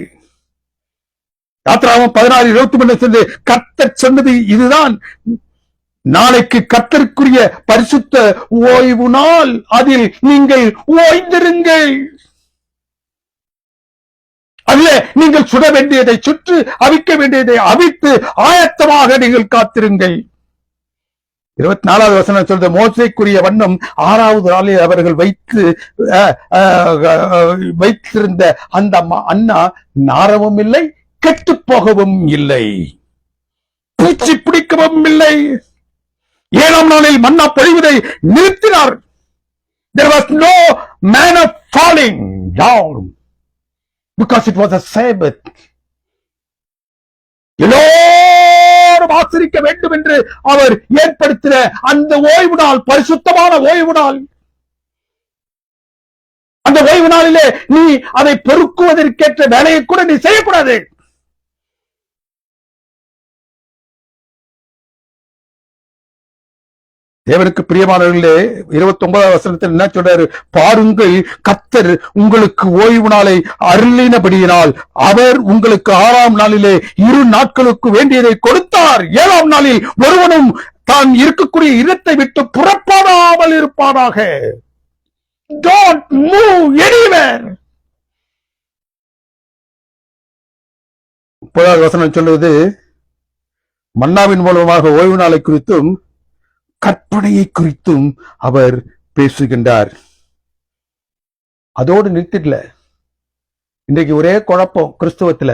யாத்திராகமம் 16:23 கர்த்தர் சொன்னது இதுதான், நாளைக்கு கர்த்தருக்குரிய பரிசுத்த ஓய்வு நாள், அதில் நீங்கள் ஓய்ந்திருங்கள். அல்ல, நீங்கள் சுட வேண்டியதை சுற்று, அவிக்க வேண்டியதை அவித்து ஆயத்தமாக நீங்கள் காத்திருங்கள். 24வது வசனம் சொல்றது, மோசேக்குரிய வண்ணம் 6வது நாளில் அவர்கள் வைத்திருந்த அந்த அன்னா நாரவும் இல்லை, கெட்டு போகவும் இல்லை, பூச்சி பிடிக்கவும் இல்லை. 7ஆம் நாளில் மன்னா பொழிவதை நிறுத்தினார். There was no manna falling down because it was a Sabbath. எல்லோரும் ஆசரிக்க வேண்டும் என்று அவர் ஏற்படுத்தின அந்த ஓய்வு நாள் பரிசுத்தமான ஓய்வு நாள். அந்த ஓய்வு நாளிலே நீ அதை பெருக்குவதற்கேற்ற வேலையை கூட நீ செய்யக்கூடாது. தேவனுக்கு பிரியமானவர்களே, 29வது வசனத்தில் என்ன சொல்றாரு? பாருங்கள், கர்த்தர் உங்களுக்கு ஓய்வு நாளை அருளினபடியினால் அவர் உங்களுக்கு 6ஆம் நாளிலே 2 நாட்களுக்கு வேண்டியதை கொடுத்தார். 7ஆம் நாளில் ஒருவனும் தான் இருக்கக்கூடிய இடத்தை விட்டு புறப்படாமல் இருப்பானாக. don't move anywhere. 30வது வசனம் சொல்வது, மன்னாவின் மூலமாக ஓய்வு நாளை குறித்தும் கற்பனையை குறித்தும் அவர் பேசுகின்றார். அதோடு நிறுத்திடல. இன்றைக்கு ஒரே குழப்பம் கிறிஸ்தவத்துல.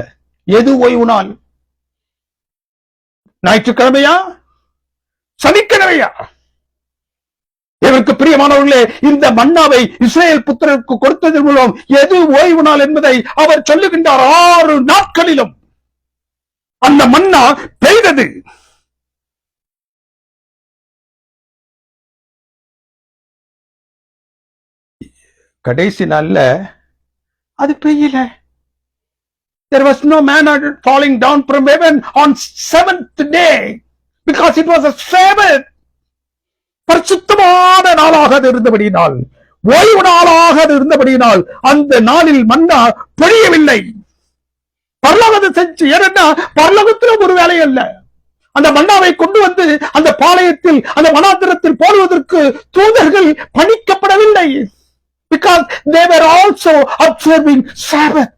எது ஓய்வு நாள்? ஞாயிற்றுக்கிழமையா, சனிக்கிழமையா? இவருக்கு பிரியமானவர்களே, இந்த மன்னாவை இஸ்ரேல் புத்திரருக்கு கொடுத்ததன் மூலம் எது ஓய்வு நாள் என்பதை அவர் சொல்லுகின்றார். 6 நாட்களிலும் அந்த மன்னா பெய்தது. கடைசி நாள்ல அது பெய்யல. There was no manna falling down from heaven on 7th day because it was a Sabbath. பரிசுத்தமான நாளாக இருந்தபடியினால், ஓய்வு நாளாக இருந்தபடியினால் அந்த நாளில் மன்னா பொழியவில்லை. பரலோகத்தை செஞ்சு, ஏன்னா பரலோகத்திலும் ஒரு வேலை அல்ல. அந்த மன்னாவை கொண்டு வந்து அந்த பாளையத்தில், அந்த வனாந்திரத்தில் போடுவதற்கு தூதர்கள் பணிக்கப்படவில்லை. Because they were also observing Sabbath.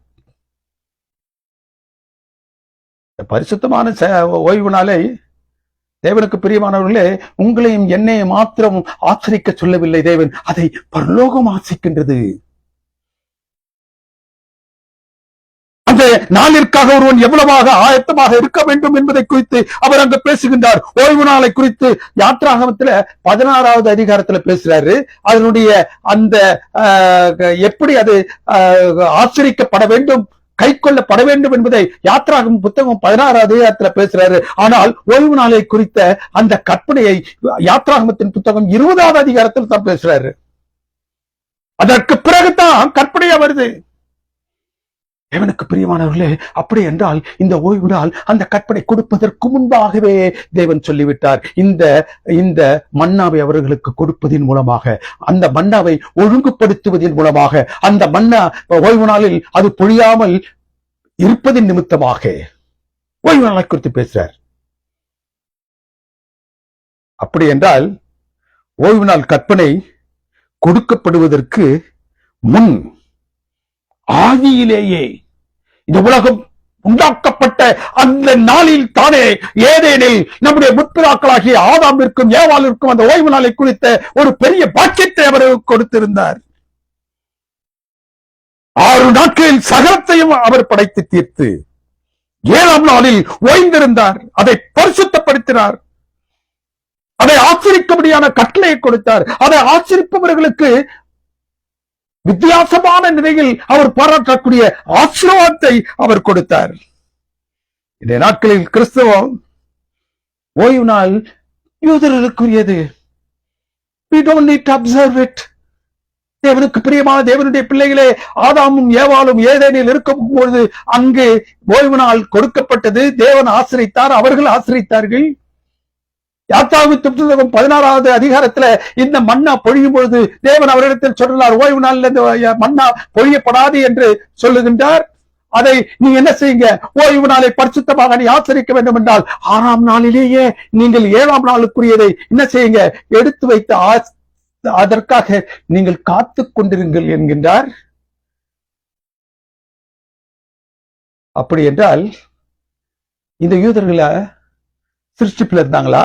பரிசுத்தமான ஓய்வு நாளை தேவனுக்கு பிரியமானவர்களே, உங்களையும் என்னையும் மாத்திரம் ஆச்சரிக்க சொல்லவில்லை தேவன், அதை பரலோகம் ஆசிக்கின்றது. அந்த நாளிற்காக ஒருவன் எவ்வளவாக ஆயத்தமாக இருக்க வேண்டும் என்பதை குறித்து அவர் அங்கு பேசுகின்றார். ஓய்வு நாளை குறித்து யாத்ராகமத்துல 16வது அதிகாரத்துல பேசுறாரு. அதனுடைய அந்த எப்படி அது ஆச்சரிக்கப்பட வேண்டும், கை கொள்ளப்பட வேண்டும் என்பதை யாத்ராகம் புத்தகம் 16வது அதிகாரத்துல பேசுறாரு. ஆனால் ஓய்வு நாளை குறித்த அந்த கற்பனையை யாத்ராகமத்தின் புத்தகம் 20வது அதிகாரத்தில் தான் பேசுறாரு. அதற்கு பிறகுதான் கற்பனையா வருது. தேவனுக்கு பிரியமானவர்களே, அப்படி என்றால் இந்த ஓய்வு நாள் அந்த கற்பனை கொடுப்பதற்கு முன்பாகவே தேவன் சொல்லிவிட்டார். இந்த மன்னாவை அவர்களுக்கு கொடுப்பதின் மூலமாக, அந்த மன்னாவை ஒழுங்குபடுத்துவதன் மூலமாக, அந்த மன்னா ஓய்வு நாளில் அது பொழியாமல் இருப்பதின் நிமித்தமாக ஓய்வு நாளை குறித்து பேசுறார். அப்படி என்றால் ஓய்வு நாள் கற்பனை கொடுக்கப்படுவதற்கு முன் ஆதியிலேயே இந்த உலகம் உண்டாக்கப்பட்ட அந்த நாளில் தானே ஏதேனில் நம்முடைய முற்பிதாக்களாகிய ஆதாமிற்கும் ஏவாளிற்கும் அந்த ஓய்வு நாளை குறித்த ஒரு பெரிய பாக்கியத்தை அவர் கொடுத்திருந்தார். 6 நாட்களில் சகலத்தையும் அவர் படைத்து தீர்த்து 7ஆம் நாளில் ஓய்ந்திருந்தார். அதை பரிசுத்தப்படுத்தினார். அதை ஆச்சரிக்கும்படியான கட்டளையை கொடுத்தார். அதை ஆச்சரிப்பவர்களுக்கு வித்தியாசமான நிலையில் அவர் பாராட்டக்கூடிய ஆசீர்வாதத்தை அவர் கொடுத்தார். இந்த நாட்களில் கிறிஸ்தவம் ஓய்வு நாள் யூதர்களுக்குரியது. We don't need to observe it. தேவனுக்கு பிரியமான தேவனுடைய பிள்ளைகளே, ஆதாமும் ஏவாளும் ஏதேனில் இருக்கும் பொழுது அங்கு ஓய்வு நாள் கொடுக்கப்பட்டது. தேவன் ஆசிரித்தார், அவர்கள் ஆசிரித்தார்கள். யாத்ராகமத்தின் புத்தகம் 16வது அதிகாரத்துல இந்த மன்னா பொழியும் பொழுது தேவன் அவரிடத்தில் சொல்றார், ஓய்வு நாள்ல இந்த மன்னா பொழியப்படாது என்று சொல்லுகின்றார். அதை நீ என்ன செய்யுங்க, ஓய்வு நாளை பரிசுத்தமாக நீ ஆச்சரிக்க வேண்டும் என்றால் 6ஆம் நாளிலேயே நீங்கள் 7ஆம் நாளுக்குரியதை என்ன செய்யுங்க, எடுத்து வைத்து அதற்காக நீங்கள் காத்து கொண்டிருங்கள் என்கின்றார். அப்படி என்றால் இந்த யூதர்கள சிருஷ்டிப்பில் இருந்தாங்களா?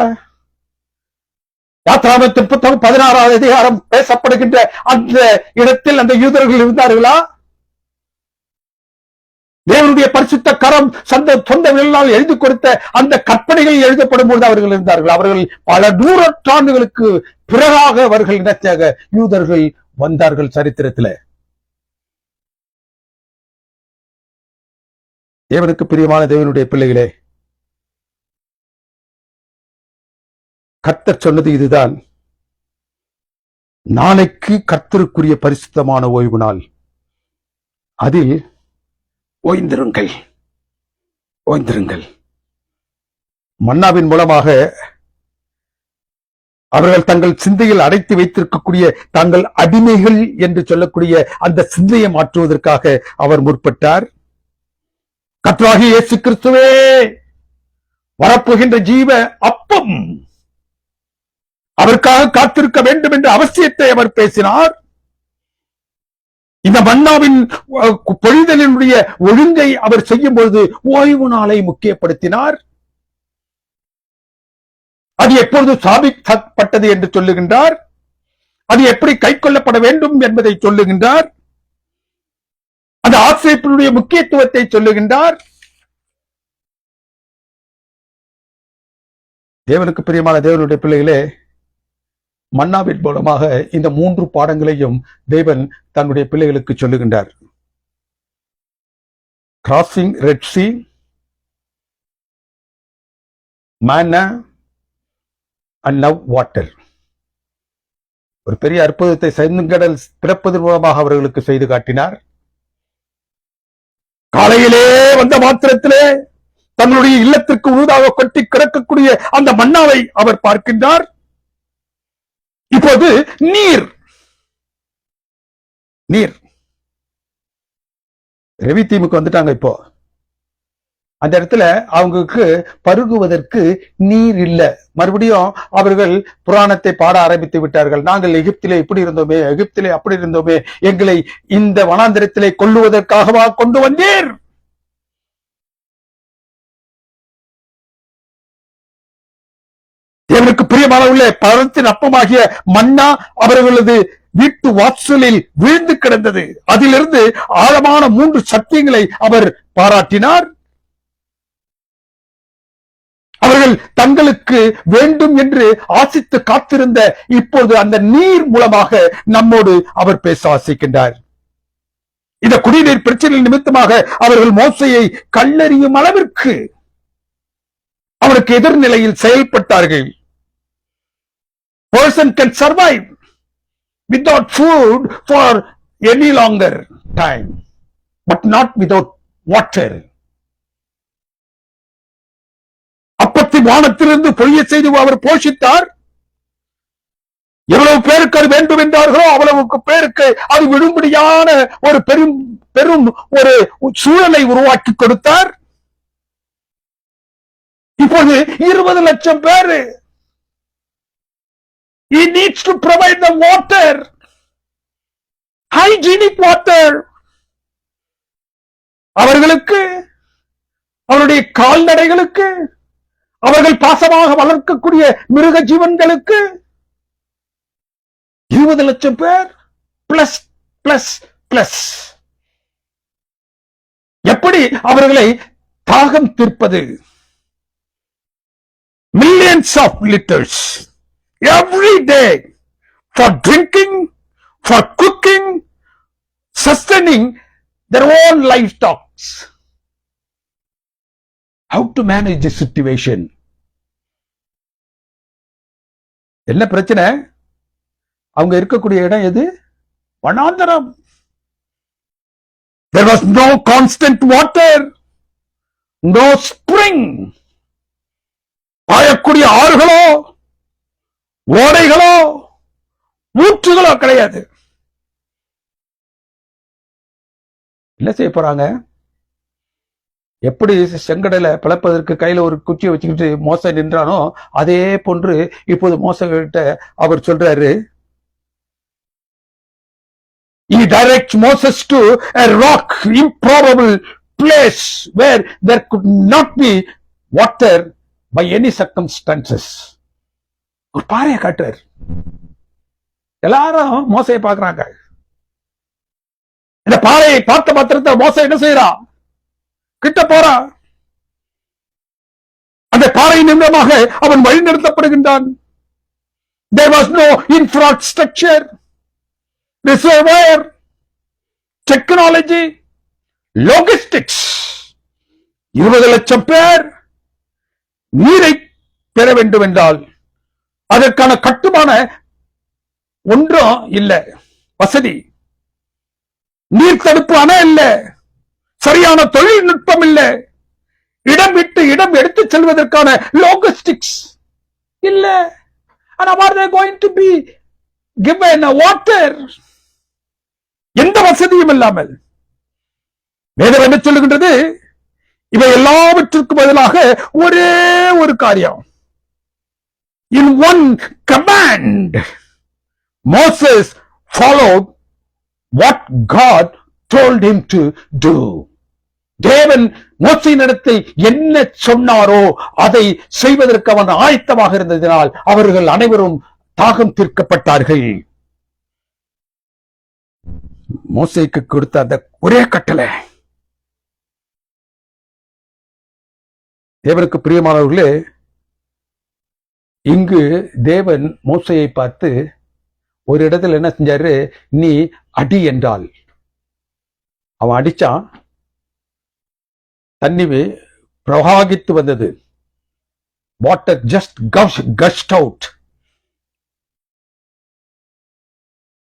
யாத்ராகமத்தின் புத்தகம் 16வது அதிகாரம் பேசப்படுகின்ற அந்த இடத்தில் அந்த யூதர்கள் இருந்தார்களா? தேவனுடைய பரிசுத்த கரம் சொந்த விரலால் எழுதி கொடுத்த அந்த கற்பனைகள் எழுதப்படும் பொழுது அவர்கள் இருந்தார்கள். அவர்கள் பல நூற்றாண்டுகளுக்கு பிறகாக அவர்கள் இனத்தாக யூதர்கள் வந்தார்கள் சரித்திரத்தில். தேவனுக்கு பிரியமான தேவனுடைய பிள்ளைகளே, கர்த்தர் சொன்னது இதுதான். நாளைக்கு கர்த்தருக்குரிய பரிசுத்தமான ஓய்வு நாள், அதில் ஓய்ந்திருங்கள். மன்னாவின் மூலமாக அவர்கள் தங்கள் சிந்தையில் அடைத்து வைத்திருக்கக்கூடிய தாங்கள் அடிமைகள் என்று சொல்லக்கூடிய அந்த சிந்தையை மாற்றுவதற்காக அவர் முற்பட்டார். கர்த்தராகிய இயேசு கிறிஸ்துவே வரப்போகின்ற ஜீவ அப்பம், அவருக்காக காத்திருக்க வேண்டும் என்ற அவசியத்தை அவர் பேசினார். இந்த மன்னாவின் பொழிதலினுடைய ஒழுங்கை அவர் செய்யும் பொழுது ஓய்வு நாளை முக்கியப்படுத்தினார். அது எப்பொழுது சாபிக்கப்பட்டது என்று சொல்லுகின்றார். அது எப்படி கை கொள்ளப்பட வேண்டும் என்பதை சொல்லுகின்றார். அந்த ஆசிரியப்பினுடைய முக்கியத்துவத்தை சொல்லுகின்றார். தேவனுக்கு பிரியமான தேவனுடைய பிள்ளைகளே, மன்னாவின் மூலமாக இந்த 3 பாடங்களையும் தேவன் தன்னுடைய பிள்ளைகளுக்கு சொல்லுகின்றார். Crossing red sea, manna and now water. ஒரு பெரிய அற்புதத்தை செங்கடல் பிறப்பதன் மூலமாக அவர்களுக்கு செய்து காட்டினார். காலையிலே வந்த மாத்திரத்திலே தன்னுடைய இல்லத்திற்கு ஊதாக கொட்டி கிடக்கக்கூடிய அந்த மன்னாவை அவர் பார்க்கின்றார். இப்போது நீர் ரவி தீமுக்கு வந்துட்டாங்க. இப்போ அந்த இடத்துல அவங்களுக்கு பருகுவதற்கு நீர் இல்ல. மறுபடியும் அவர்கள் புராணத்தை பாட ஆரம்பித்து விட்டார்கள். நாங்கள் எகிப்திலே இப்படி இருந்தோமே, எகிப்திலே அப்படி இருந்தோமே, எங்களை இந்த வனாந்திரத்திலே கொல்லுவதற்காகவா கொண்டு வந்தீர்? தேவனுக்கு பிரியமான பழத்தின் அப்பமாகிய மன்னா அவர்களது வீட்டு வாசலில் வீழ்ந்து கிடந்தது. அதிலிருந்து ஆழமான 3 சத்தியங்களை அவர் பாராட்டினார். அவர்கள் தங்களுக்கு வேண்டும் என்று ஆசித்து காத்திருந்த இப்போது அந்த நீர் மூலமாக நம்மோடு அவர் பேச ஆசிக்கின்றார். இந்த குடிநீர் பிரச்சனை நிமித்தமாக அவர்கள் மோசையை கல்லறியும் அளவிற்கு அவருக்கு எதிர்நிலையில் செயல்பட்டார்கள். Person can survive without food for any longer time, but not without water. அப்பத்தி வானத்திலிருந்து பொழிய செய்து அவர் போஷித்தார். எவ்வளவு பேருக்கு அது வேண்டும் என்றார்களோ அவ்வளவுக்கு பேருக்கு அது விடும்படியான ஒரு பெரும் ஒரு சூழலை உருவாக்கி கொடுத்தார். இப்போது 20 லட்சம் பேர். He needs to provide the water, hygienic water. அவர்களுக்கு, அவருடைய கால்நடைகளுக்கு, அவர்கள் பாசமாக வளர்க்கக்கூடிய மிருக ஜீவன்களுக்கு 20 லட்சம் பேர் பிளஸ் பிளஸ் பிளஸ். எப்படி அவர்களை தாகம் தீர்ப்பது? Millions of liters every day for drinking, for cooking, sustaining their own livestock. How to manage this situation? என்ன பிரச்சனை? அவங்க இருக்கக்கூடிய இடம் எது? வனாந்தரம். There was no constant water, no spring. பாயக்கூடிய ஆறுகளோ ஓடைகளோ ஊற்றுகளோ கிடையாது. என்ன செய்ய போறாங்க? எப்படி செங்கடலை பிளப்பதற்கு கையில ஒரு குச்சியை வச்சுக்கிட்டு மோசை நின்றானோ அதே போன்று இப்போது மோசகிட்ட அவர் சொல்றாரு, He directs Moses to a rock, improbable place where there could not be water by any circumstances. ஒரு பாறையை காட்டுறார். எல்லாரும் மோசையை பார்க்கிறாங்க. இந்த பாறையை பார்த்த மாத்திரத்தை மோசை என்ன செய்யறா? கிட்ட போறா. அந்த பாறை நிமிடமாக அவன் வழிநடத்தப்படுகின்றான். There was no infrastructure, reservoir, technology, logistics. 20 லட்சம் பேர் நீரை பெற வேண்டும் என்றால் அதற்கான கட்டுமான ஒன்றும் இல்லை. வசதி, நீர் தடுப்பு அணை இல்ல, சரியான தொழில்நுட்பம் இல்ல, இடம் விட்டு இடம் எடுத்து செல்வதற்கான லாஜிஸ்டிக்ஸ் இல்ல. And how are they going to be given water? எந்த வசதியும் இல்லாமல் வேதம் என்ன சொல்லுகின்றது? இவை எல்லாவற்றுக்கும் பதிலாக ஒரே ஒரு காரியம். In one command, Moses followed what God told him to do. தேவன் மோசேயினிடத்தில் என்ன சொன்னாரோ அதை செய்வதற்கு அவன் ஆயத்தமாக இருந்ததினால் அவர்கள் அனைவரும் தாகம் தீர்க்கப்பட்டார்கள். மோசேக்கு கொடுத்த அந்த ஒரே கட்டளை. தேவனுக்கு பிரியமானவர்களே, இங்கு தேவன் மோசேயை பார்த்து ஒரு இடத்துல என்ன செஞ்சாரு, நீ அடி என்றால். அவன் அடிச்சான், தண்ணி பிரவாகித்து வந்தது. Water just gushed out.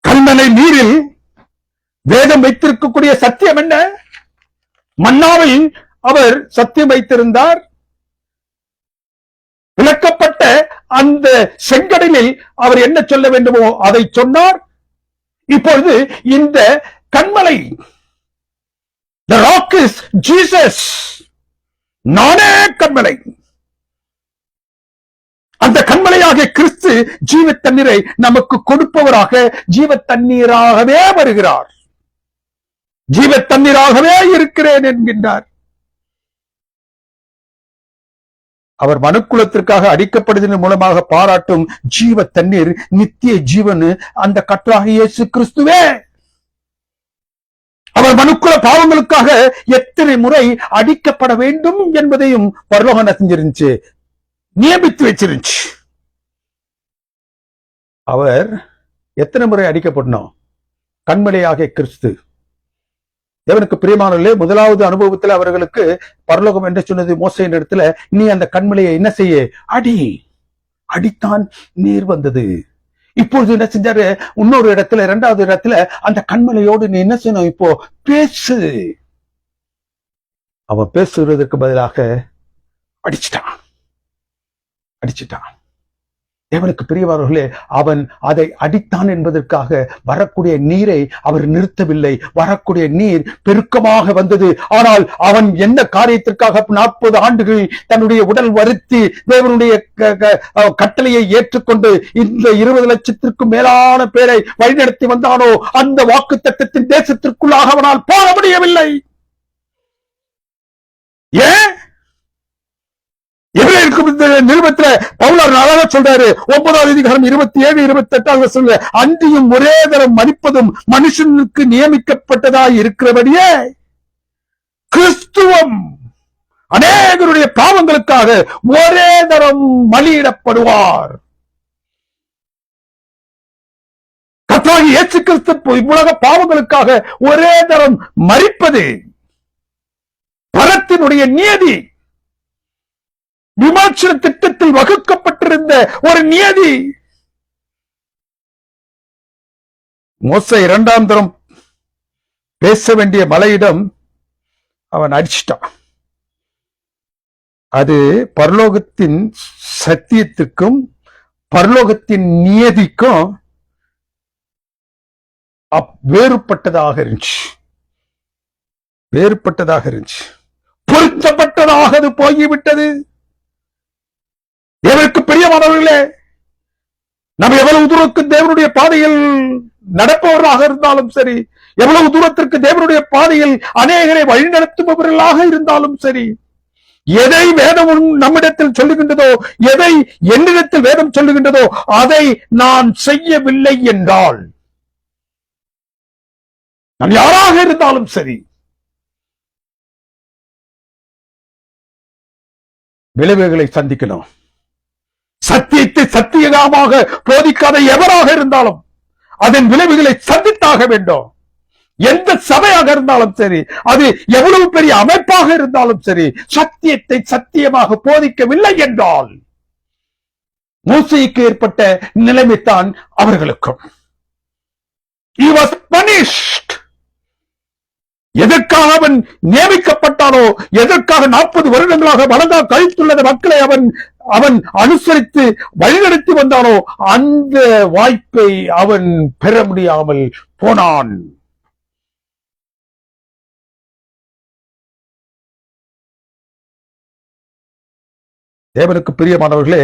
கல்மலை நீரில் வேதம் வைத்திருக்கக்கூடிய சத்தியம் என்ன? மன்னாவில் அவர் சத்தியம் வைத்திருந்தார். விளக்கப்பட்ட அந்த செங்கடலில் அவர் என்ன சொல்ல வேண்டுமோ அதை சொன்னார். இப்பொழுது இந்த கண்மலை, the rock is Jesus, நானே கண்மலை. அந்த கண்மலையாகிய கிறிஸ்து ஜீவ தண்ணீரை நமக்கு கொடுப்பவராக ஜீவ தண்ணீராகவே வருகிறார். ஜீவ தண்ணீராகவே இருக்கிறேன் என்கின்றார். அவர் மனுக்குலத்திற்காக அடிக்கப்படுவதன் மூலமாக பாராட்டும் ஜீவ தண்ணீர், நித்திய ஜீவன் அந்த கர்த்தராக இயேசு கிறிஸ்துவே. அவர் மனுக்குல பாவங்களுக்காக எத்தனை முறை அடிக்கப்பட வேண்டும் என்பதையும் பரலோகம் செஞ்சிருந்துச்சு, நியமித்து வச்சிருந்துச்சு. அவர் எத்தனை முறை அடிக்கப்படணும்? கண்மலையாகிய கிறிஸ்து. தேவனுக்கு பிரியமானவர்களே, முதலாவது அனுபவத்தில் அவர்களுக்கு பரலோகம் என்ன சொன்னது? மோசேயின் இடத்துல, நீ அந்த கண்மலையை என்ன செய்ய? அடி. அடித்தான் நீர் வந்தது. இப்பொழுது என்ன செஞ்சாரு? இன்னொரு இடத்துல, இரண்டாவது இடத்துல, அந்த கண்மலையோடு நீ என்ன செய்யணும்? இப்போ பேசு. அவன் பேசுறதுக்கு பதிலாக அடிச்சிட்டான். தேவனுக்கு பிரியமானவர்களே, அவன் அதை அடித்தான் என்பதற்காக வரக்கூடிய நீரை அவர் நிறுத்தவில்லை. வரக்கூடிய நீர் பெருக்கமாக வந்தது. ஆனால் அவன் என்ன காரியத்திற்காக 40 ஆண்டுகள் தன்னுடைய உடல் வருத்தி தேவனுடைய கட்டளையை ஏற்றுக்கொண்டு இந்த 20 லட்சத்திற்கும் மேலான பேரை வழிநடத்தி வந்தானோ, அந்த வாக்குத்தத்தத்தின் தேசத்திற்குள்ளாக அவனால் போக முடியவில்லை. ஏன்? நிருபத்துல பவுலர் அழகா சொல்றாரு, 9வது அதிகாரம் 27, 28 சொல்ற, அன்றியும் ஒரே தரம் மரிப்பதும் மனுஷனுக்கு நியமிக்கப்பட்டதாய் இருக்கிறபடியே கிறிஸ்துவம் அநேகருடைய பாவங்களுக்காக ஒரே தரம் பலியிடப்படுவார். கர்த்தராகிய இயேசு கிறிஸ்து உலக பாவங்களுக்காக ஒரே தரம் மரிப்பது பரத்தினுடைய நியதி, விமோசன திட்டத்தில் வகுக்கப்பட்டிருந்த ஒரு நியதி. மோசே 2ஆம் தரம் பேச வேண்டிய மலையிடம் அவன் அடிச்சிட்டான். அது பரலோகத்தின் சத்தியத்துக்கும் பரலோகத்தின் நியதிக்கும் வேறுபட்டதாக இருந்துச்சு. பொருத்தப்பட்டதாக அது போய்விட்டது. தேவனுக்கு பிரியமானவர்களே, நம்ம எவ்வளவு தூரத்துக்கு தேவனுடைய பாதையில் நடப்பவர்களாக இருந்தாலும் சரி, எவ்வளவு தூரத்திற்கு தேவனுடைய பாதையில் அநேகரை வழிநடத்துபவர்களாக இருந்தாலும் சரி, எதை வேதம் நம்மிடத்தில் சொல்லுகின்றதோ, எதை என்னிடத்தில் வேதம் சொல்லுகின்றதோ அதை நான் செய்யவில்லை என்றால், நான் யாராக இருந்தாலும் சரி, விளைவுகளை சந்திக்கணும். சத்தியத்தை சத்தியமாக போதிக்காத எவராக இருந்தாலும் அதன் விளைவுகளை சந்தித்தாக வேண்டும். எந்த சபையாக இருந்தாலும் சரி, அது எவ்வளவு பெரிய அமைப்பாக இருந்தாலும் சரி, சத்தியத்தை சத்தியமாக போதிக்கவில்லை என்றால் மோசேக்கு ஏற்பட்ட நிலைமைத்தான் அவர்களுக்கும். He was punished. எதற்காக அவன் நியமிக்கப்பட்டானோ, எதற்காக 40 வருடங்களாக வளர்ந்தா கழித்துள்ள மக்களை அவன் அனுசரித்து வழிநடத்தி வந்தானோ, அந்த வாய்ப்பை அவன் பெற முடியாமல் போனான். தேவனுக்கு பிரியமானவர்களே,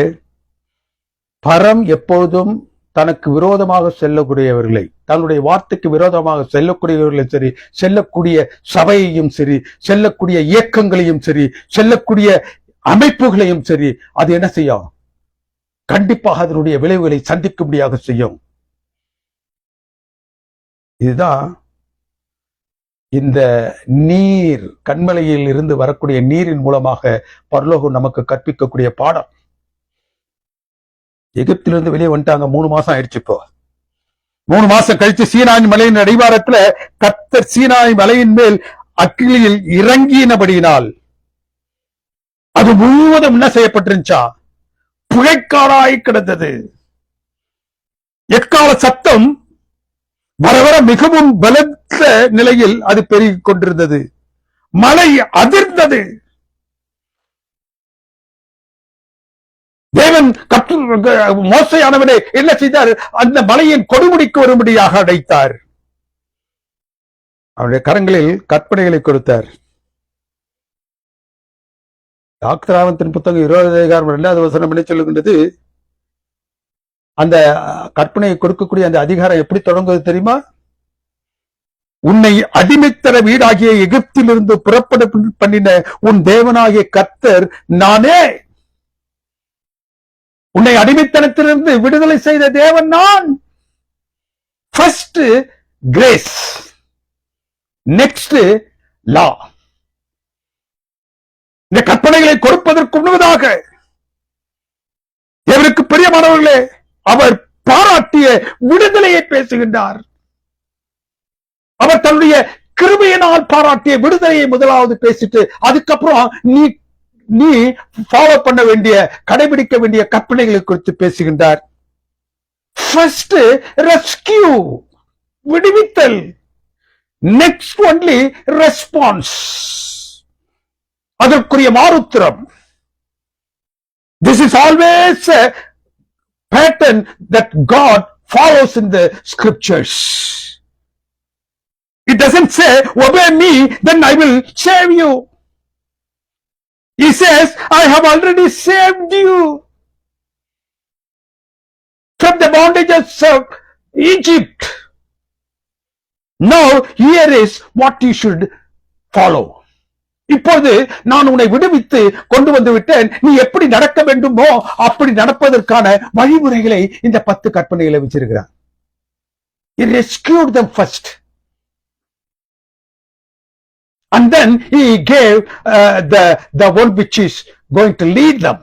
பரம் எப்பொழுதும் தனக்கு விரோதமாக செல்லக்கூடியவர்களை, தன்னுடைய வார்த்தைக்கு விரோதமாக செல்லக்கூடியவர்களையும் சரி, செல்லக்கூடிய சபையையும் சரி, செல்லக்கூடிய இயக்கங்களையும் சரி, செல்லக்கூடிய அமைப்புகளையும் சரி, அது என்ன செய்யும்? கண்டிப்பாக அதனுடைய விளைவுகளை சந்திக்கும்படியாக செய்யும். இதுதான் இந்த நீர், கண்மலையில் இருந்து வரக்கூடிய நீரின் மூலமாக பரலோகம் நமக்கு கற்பிக்கக்கூடிய பாடம். எகிப்திலிருந்து வெளியே வந்துட்டாங்க, 3 மாசம் ஆயிடுச்சு. இப்போ 3 மாசம் கழிச்சு சீனாய் மலையின் அடிவாரத்துல கர்த்தர் சீனாய் மலையின் மேல் அக்கினியில் இறங்கினபடியினால் அது முழுவதும் என்ன செய்யப்பட்டிருந்துச்சா? புகைக்காடாய் கிடந்தது. எக்கால சத்தம் வர வர மிகவும் பலத்த நிலையில் அது பெருகிக் கொண்டிருந்தது. மலை அதிர்ந்தது. தேவன் மோசையானவனே என்ன செய்தார்? அந்த மலையின் கொடுமுடிக்கு வரும்படியாக அடைத்தார். அவருடைய கரங்களில் கற்பனைகளை கொடுத்தார். யாத்திராகமத்தின் புத்தகம் 20:2 என்ன சொல்லுகின்றது? அந்த கற்பனையை கொடுக்கக்கூடிய அந்த அதிகாரம் எப்படி தொடங்குவது தெரியுமா? உன்னை அடிமைத்தர வீடாகிய எகிப்திலிருந்து புறப்பட பண்ணின உன் தேவனாகிய கர்த்தர் நானே. உன்னை அடிமைத்தனத்திலிருந்து விடுதலை செய்த தேவன் நான். ஃபர்ஸ்ட் கிரேஸ், நெக்ஸ்ட் லா. இந்த கற்பனைகளை கொடுப்பதற்கு முன்னதாக தேவனுக்கு பிரியமானவர்களே, அவர் பாராட்டிய விடுதலையை பேசுகின்றார். அவர் தன்னுடைய கிருபையினால் பாராட்டிய விடுதலையை முதலாவது பேசிட்டு, அதுக்கப்புறம் நீ ஃபாலோ பண்ண வேண்டிய, கடைபிடிக்க வேண்டிய கற்பனைகளை குறித்து பேசுகின்றார். ஃபர்ஸ்ட் ரெஸ்கியூ, விடுவித்தல். நெக்ஸ்ட் ஒன்லி ரெஸ்பான்ஸ், அதற்குரிய மாறுத்திரம். This is always a pattern that God follows in the scriptures. It doesn't say, obey me, then I will save you. He says, I have already saved you from the bondages of Egypt. Now, here is what you should follow. இப்போது நான் உன்னை விடுவித்து கொண்டு வந்து விட்டேன். நீ எப்படி நடக்க வேண்டுமோ அப்படி நடப்பதற்கான வழிமுறைகளை இந்த 10 கற்பனைகளை வச்சிருக்கிறார். He rescued them first. And then he gave the one which is going to lead them.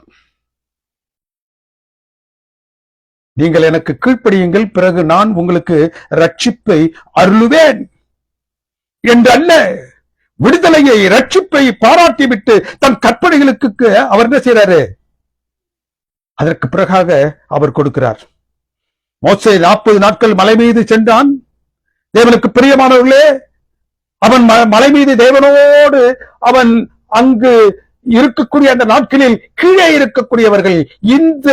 நீங்கள் எனக்கு கீழ்ப்படியுங்கள், பிறகு நான் உங்களுக்கு ரட்சிப்பை அருளுவேன் என்று அல்ல, விடுதலையை, ரட்சிப்பை பாராட்டி விட்டு தன் கற்பனைகளுக்கு அவர் என்ன செய்யறாரு? அதற்கு பிறகாக அவர் கொடுக்கிறார். மோசே 40 நாட்கள் மலை மீது சென்றான். தேவனுக்கு பிரியமானவர்களே, அவன் மலை மீது தேவனோடு அவன் அங்கு இருக்கக்கூடிய அந்த நாட்களில் கீழே இருக்கக்கூடியவர்கள் இந்த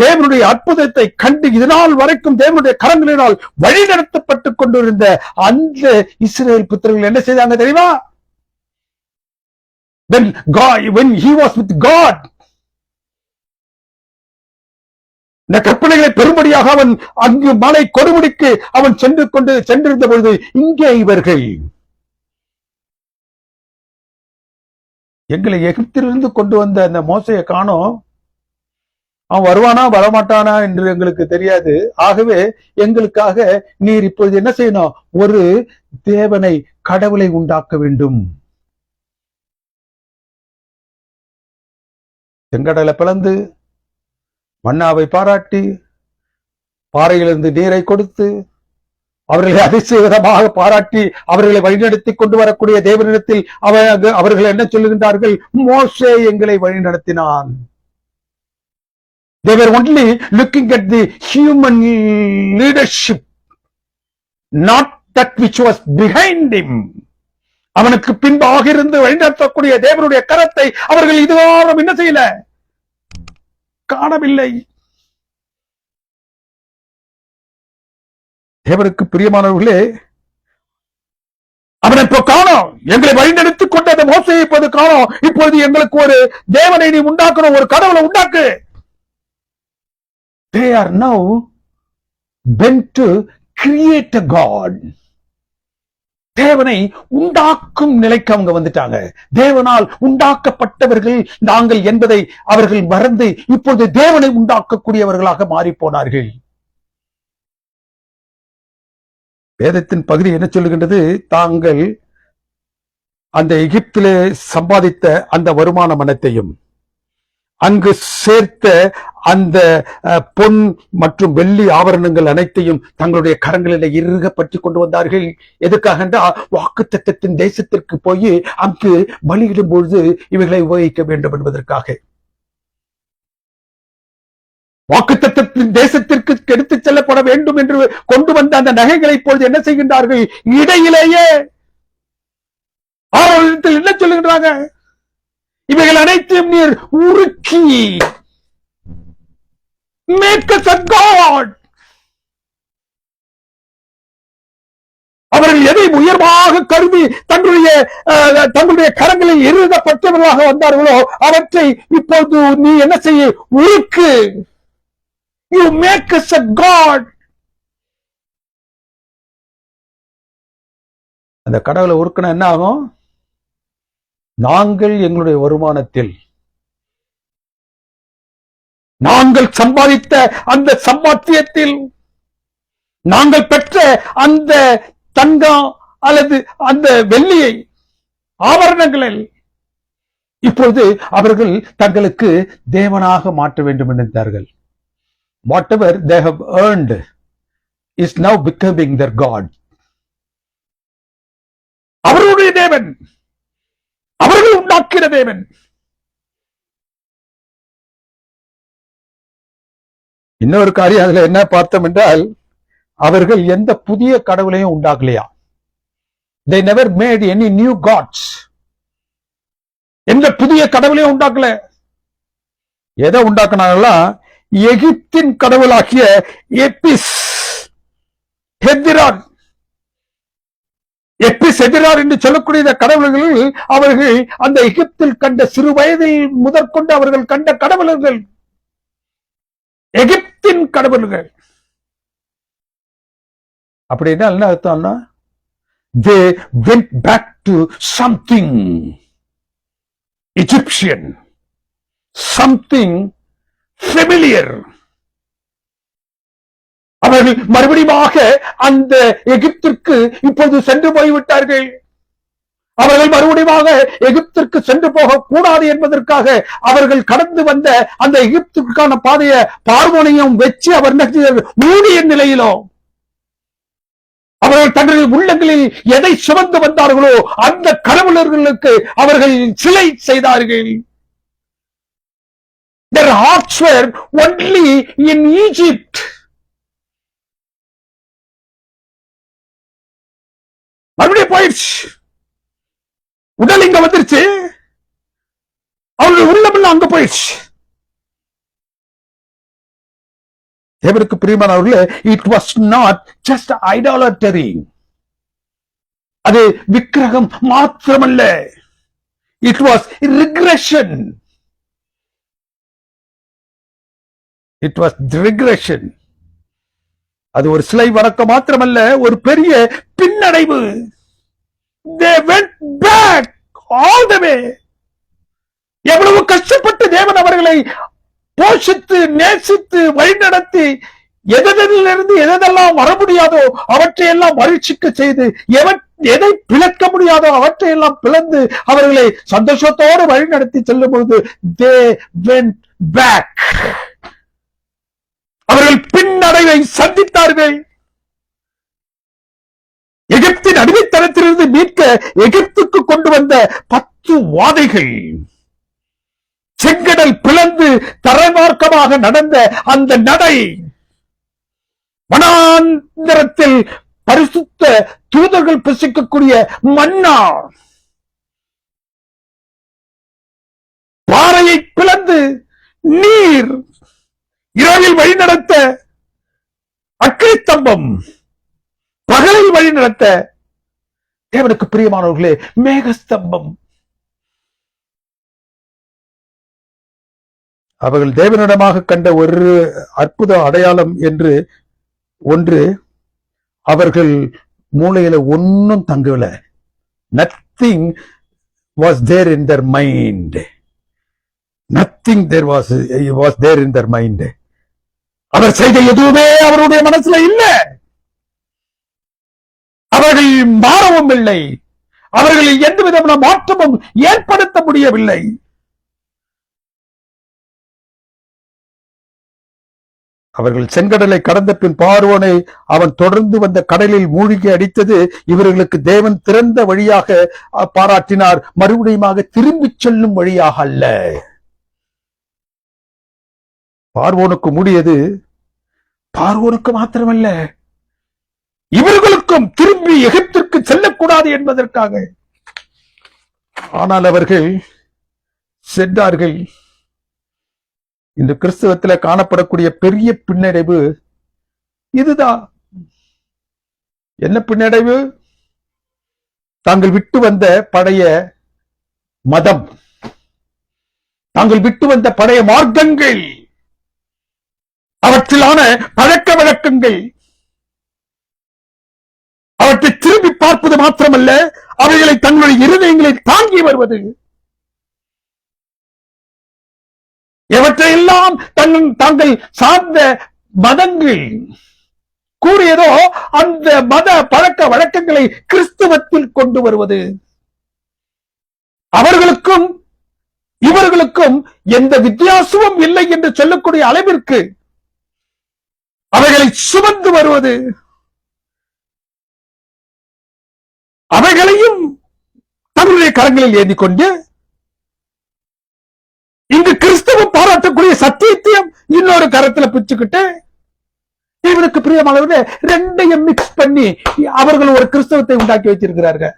தேவனுடைய அற்புதத்தை கண்டு இதனால் வரைக்கும் தேவனுடைய கரங்களினால் வழிநடத்தப்பட்டுக் கொண்டிருந்த அந்த இஸ்ரவேல் புத்திரர்கள் என்ன செய்தாங்க தெரியுமா? When he was with God, இந்த கற்பனைகளை பெரும்படியாக அவன் அங்கு மலை கொடுமுடிக்கு அவன் சென்றிருந்த பொழுது இங்கே இவர்கள் எங்களை எகிப்திலிருந்து கொண்டு வந்த அந்த மோசையை காணோம். அவன் வருவானா வரமாட்டானா என்று எங்களுக்கு தெரியாது. ஆகவே எங்களுக்காக நீர் இப்பொழுது என்ன செய்யணும்? ஒரு தேவனை, கடவுளை உண்டாக்க வேண்டும். செங்கடலை பிளந்து மன்னாவை பாராட்டி பாறையிலிருந்து நீரை கொடுத்து அவர்களை அதிசயமாக பாராட்டி அவர்களை வழிநடத்தி கொண்டு வரக்கூடிய தேவனிடத்தில் அவர்கள் என்ன சொல்லுகின்றார்கள்? மோசே எங்களை வழிநடத்தினான். They were only looking at the human leadership, not that which was behind him. அவனுக்கு பின்பாக இருந்து வழிநடத்தக்கூடிய தேவனுடைய கரத்தை அவர்கள் இதுவரை என்ன செய்யல, காணவில்லை. தேவனுக்கு பிரியமானவர்களே, அவனை இப்போ காணோம். எங்களை வழிநடத்திக் கொண்ட அந்த மோசையை இப்போது காணோம். இப்போது எங்களுக்கு ஒரு தேவனை நீ உண்டாக்கணும், ஒரு கடவுளை உண்டாக்கு. They are now went to create a God. தேவனை உண்டாக்கும் நிலைக்கு அவங்க வந்துட்டாங்க. தேவனால் உண்டாக்கப்பட்டவர்கள் நாங்கள் என்பதை அவர்கள் மறந்து இப்பொழுது தேவனை உண்டாக்கக்கூடியவர்களாக மாறி போனார்கள். வேதத்தின் பகுதி என்ன சொல்லுகின்றது? தாங்கள் அந்த எகிப்திலே சம்பாதித்த அந்த வருமான மனத்தையும் அங்கு சேர்த்த அந்த பொன் மற்றும் வெள்ளி ஆபரணங்கள் அனைத்தையும் தங்களுடைய கரங்களில் இறுக பற்றி கொண்டு வந்தார்கள். எதுக்காக என்றால் வாக்குத்தத்தத்தின் தேசத்திற்கு போய் அங்கு பலியிடும் பொழுது இவைகளை உபயோகிக்க வேண்டும் என்பதற்காக. வாக்குத்தத்தத்தின் தேசத்திற்கு எடுத்துச் செல்லப்பட வேண்டும் என்று கொண்டு வந்த அந்த நகைகளை இப்பொழுது என்ன செய்கின்றார்கள்? இடையிலேயே ஆரோக்கியத்தில் என்ன சொல்லுகின்றாங்க? இவைகள் அனைத்தையும் நீர் உருக்கி make us a God. அவர்கள் எதை உயர்வாக கருதி தங்களுடைய கரங்களில் இறுகப்பட்டவர்களாக வந்தார்களோ அவற்றை இப்போது நீ என்ன செய்ய? உருக்கு. You make us a God. அந்த கடவுளை உருக்கணும் என்ன ஆகும்? நாங்கள் எங்களுடைய வருமானத்தில் நாங்கள் சம்பாதித்த அந்த சம்பாத்தியத்தில் நாங்கள் பெற்ற அந்த தங்கம் அல்லது அந்த வெள்ளியை ஆபரணங்களில் இப்பொழுது அவர்கள் தங்களுக்கு தேவனாக மாற்ற வேண்டும் என்றார்கள். Whatever they have earned is now becoming their God. அவர்களுடைய தேவன், அவர்கள் உண்டாக்கிற தேவன். இன்னொரு காரியம் அதுல என்ன பார்த்தோம் என்றால், அவர்கள் எந்த புதிய கடவுளையும் உண்டாக்கலையா. They never made any new gods. எந்த புதிய கடவுளையும் உண்டாக்கல. எதை உண்டாக்குனாங்களா? எகிப்தின் கடவுளாகிய எப்பிஸ் ஹெதிரான் என்று சொல்லக்கூடிய கடவுள்களில் அவர்கள் அந்த எகிப்தில் கண்ட சிறு வயதில் முதற்கொண்டு அவர்கள் கண்ட கடவுள்கள் எகிப்தின் கடவுள்கள். அப்படின்னா என்ன அர்த்தம்னா, they went back to something Egyptian, something familiar. அவர்கள் மறுபடியும் அந்த எகிப்திற்கு இப்போது சென்று போய்விட்டார்கள். அவர்கள் மறுபடியும் எகிப்திற்கு சென்று போக கூடாது என்பதற்காக அவர்கள் கடந்து வந்த அந்த எகிப்துக்கான பாதையை பார்வோனையும் வச்சு அவர் மூடிய நிலையிலோ அவர்கள் தங்கள் உள்ளங்களில் எதை சுமந்து வந்தார்களோ அந்த கடவுளர்களுக்கு அவர்கள் சிலை செய்தார்கள். Their hearts were only in Egypt. மறுபடியும் போயிடுச்சு. உடல் இங்க வந்துருச்சு, அவருடைய உள்ளம் அங்க போயிடுச்சு. தேவனுக்கு பிரியமானவர்களே, இட் வாஸ் நாட் ஜஸ்ட் ஐடாலட்டரி. அது விக்கிரகம் மாத்திரமல்ல, it was regression. It was regression. அது ஒரு சிலை வணக்கம் மாத்திரமல்ல, ஒரு பெரிய பின்னடைவு. They went back all the way. எவ்வளவு கஷ்டப்பட்டு தேவன் அவர்களை போஷித்து நேசித்து வழிநடத்தி எதிலிருந்து எதெல்லாம் வர முடியாதோ அவற்றையெல்லாம் பரீட்சிக்க செய்து எதை பிளக்க முடியாதோ அவற்றையெல்லாம் பிளந்து அவர்களை சந்தோஷத்தோடு வழிநடத்தி செல்லும் பொழுது they went back. அவர்கள் பின்னடைவை சந்தித்தார்கள். எகிப்தின் அடிமைத்தனத்திலிருந்து மீட்க எகிப்துக்கு கொண்டு வந்த 10 வாதைகள், செங்கடல் பிளந்து தரைமார்க்கமாக நடந்த அந்த நடை, வனாந்தரத்தில் பரிசுத்த தூதர்கள் புசிக்கக்கூடிய மன்னா, பாறையை பிளந்து நீர், இரவில் வழி நடத்த அக்கினி ஸ்தம்பம், பகலில் வழி நடத்த தேவனுக்கு பிரியமானவர்களே மேகஸ்தம்பம். அவர்கள் தேவனிடமாக கண்ட ஒரு அற்புத அடையாளம் என்று ஒன்று, அவர்கள் மூளையில ஒன்னும் தங்கல. Nothing was there in their mind. Nothing there was there in their mind. அவர் செய்த எதுவுமே அவருடைய மனசுல இல்லை. அவர்கள் மாறவும் இல்லை. அவர்களில் எந்த விதமான மாற்றமும் ஏற்படுத்த முடியவில்லை. அவர்கள் செங்கடலை கடந்த பின் பார்வோனை அவன் தொடர்ந்து வந்த கடலில் மூழ்கி அடித்தது இவர்களுக்கு தேவன் திறந்த வழியாக பாராட்டினார், மறுபடியும் திரும்பி செல்லும் வழியாக அல்ல. பார்வோனுக்கு மூடியது பார்வோனுக்கு மாத்திரமல்ல, இவர்களுக்கும் திரும்பி எகிப்திற்கு செல்லக்கூடாது என்பதற்காக. ஆனால் அவர்கள் சென்றார்கள். இந்த கிறிஸ்தவத்தில் காணப்படக்கூடிய பெரிய பின்னடைவு இதுதான். என்ன பின்னடைவு? தாங்கள் விட்டு வந்த பழைய மதம், தாங்கள் விட்டு வந்த பழைய மார்க்கங்கள், அவற்றிலான பழக்க வழக்கங்கள், அவற்றை திரும்பி பார்ப்பது மாத்திரமல்ல, அவைகளை தங்களுடைய இருதயங்களை தாங்கி வருவது. எவற்றையெல்லாம் தாங்கள் சார்ந்த மதங்கள் கூறியதோ அந்த மத பழக்க வழக்கங்களை கிறிஸ்துவத்தில் கொண்டு வருவது. அவர்களுக்கும் இவர்களுக்கும் எந்த வித்தியாசமும் இல்லை என்று சொல்லக்கூடிய அளவிற்கு அவைகளை சுமந்து வருவது, அவைகளையும் தன்னுடைய கரங்களில் ஏந்தி கொண்டு இங்கு கிறிஸ்தவம் பாராட்டக்கூடிய சத்தியத்தையும் இன்னொரு கரத்துல பிச்சுக்கிட்டு இவனுக்கு பிரியமானவர்களே ரெண்டையும் மிக்ஸ் பண்ணி அவர்கள் ஒரு கிறிஸ்தவத்தை உண்டாக்கி வச்சிருக்கிறார்கள்.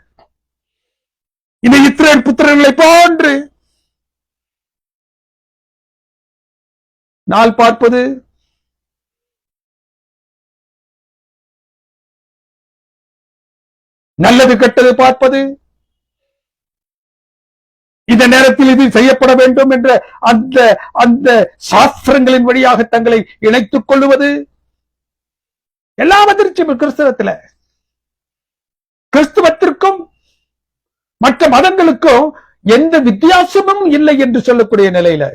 இந்த இஸ்ரவேல் புத்திரர்களை போன்று நாள் பார்ப்பது, நல்லது கெட்டது பார்ப்பது, இந்த நேரத்தில் இது செய்யப்பட வேண்டும் என்ற அந்த அந்த சாஸ்திரங்களின் வழியாக தங்களை இணைத்துக் கொள்ளுவது எல்லாம் அதிர்ச்சி. கிறிஸ்தவத்தில் கிறிஸ்துவத்திற்கும் மற்ற மதங்களுக்கும் எந்த வித்தியாசமும் இல்லை என்று சொல்லக்கூடிய நிலையில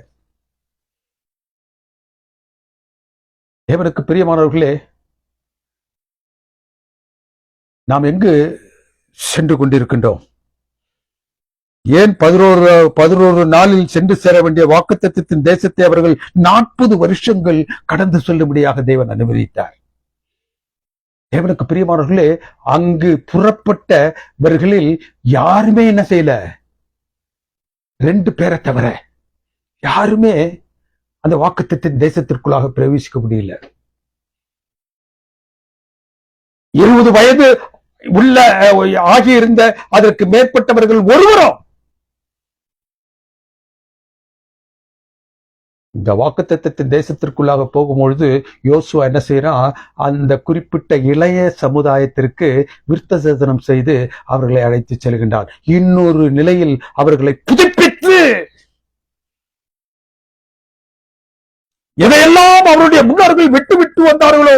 தேவனுக்கு பிரியமானவர்களே, நாம் எங்கு சென்று கொண்டிருக்கின்றோம்? ஏன் 11 நாளில் சென்று சேர வேண்டிய வாக்குத்தத்தத்தின் தேசத்தை அவர்கள் 40 வருஷங்கள் கடந்து செல்லும்படியாக தேவன் அனுமதித்தார். தேவனுக்கு பிரியமானவர்களே, அங்கு புறப்பட்டவர்களில் யாருமே என்ன செய்யல? 2 பேரை தவிர யாருமே அந்த வாக்குத்தத்தின் தேசத்திற்குள்ளாக பிரவேசிக்க முடியல. 20 வயது உள்ள ஆகியிருந்த அதற்கு மேற்பட்டவர்கள் ஒருவரும் இந்த வாக்குத்தத்தத்தின் தேசத்திற்குள்ளாக போகும்பொழுது யோசுவா என்ன செய்யறான்? அந்த குறிப்பிட்ட இளைய சமுதாயத்திற்கு விருத்தசேதனம் செய்து அவர்களை அழைத்து செல்கின்றார். இன்னொரு நிலையில் அவர்களை புதுப்பித்து எதையெல்லாம் அவருடைய முன்னோர்கள் விட்டு வந்தார்களோ,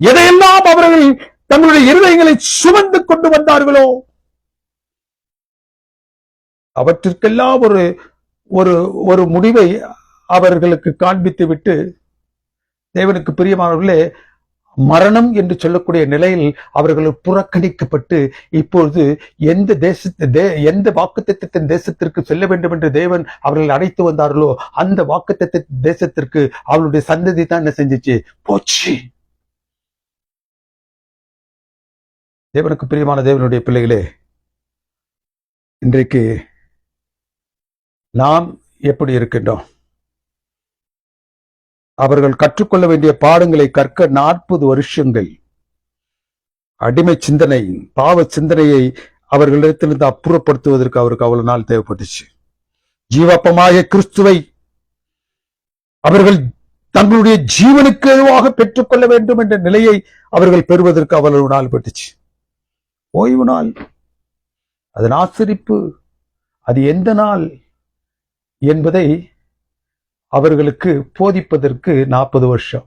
எதையெல்லாம் அவர்கள் தங்களுடைய இருதயங்களை சுமந்து கொண்டு வந்தார்களோ, அவற்றிற்கெல்லாம் ஒரு முடிவை அவர்களுக்கு காண்பித்து விட்டு, தேவனுக்கு பிரியமானவர்களே, மரணம் என்று சொல்லக்கூடிய நிலையில் அவர்கள் புறக்கணிக்கப்பட்டு இப்பொழுது எந்த வாக்குத்தத்தத்தின் தேசத்திற்கு செல்ல வேண்டும் என்று தேவன் அவர்கள் அழைத்து வந்தார்களோ அந்த வாக்குத்தத்த தேசத்திற்கு அவளுடைய சந்ததி தான் என்ன செஞ்சிச்சு? போச்சு. தேவனுக்கு பிரியமான தேவனுடைய பிள்ளைகளே, இன்றைக்கு நாம் எப்படி இருக்கின்றோம்? அவர்கள் கற்றுக்கொள்ள வேண்டிய பாடங்களை கற்க 40 வருஷங்கள் அடிமை சிந்தனை, பாவ சிந்தனையை அவர்களிடத்திலிருந்து அப்புறப்படுத்துவதற்கு அவருக்கு அவ்வளவு நாள் தேவைப்பட்டுச்சு. ஜீவப்பமாக கிறிஸ்துவை அவர்கள் தங்களுடைய ஜீவனுக்கு எதுவாக பெற்றுக்கொள்ள வேண்டும் என்ற நிலையை அவர்கள் பெறுவதற்கு அவ்வளவு நாள் பட்டுச்சு. ஓய்வு நாள், அதன் ஆசரிப்பு, அது எந்த நாள் என்பதை அவர்களுக்கு போதிப்பதற்கு 40 வருஷம்.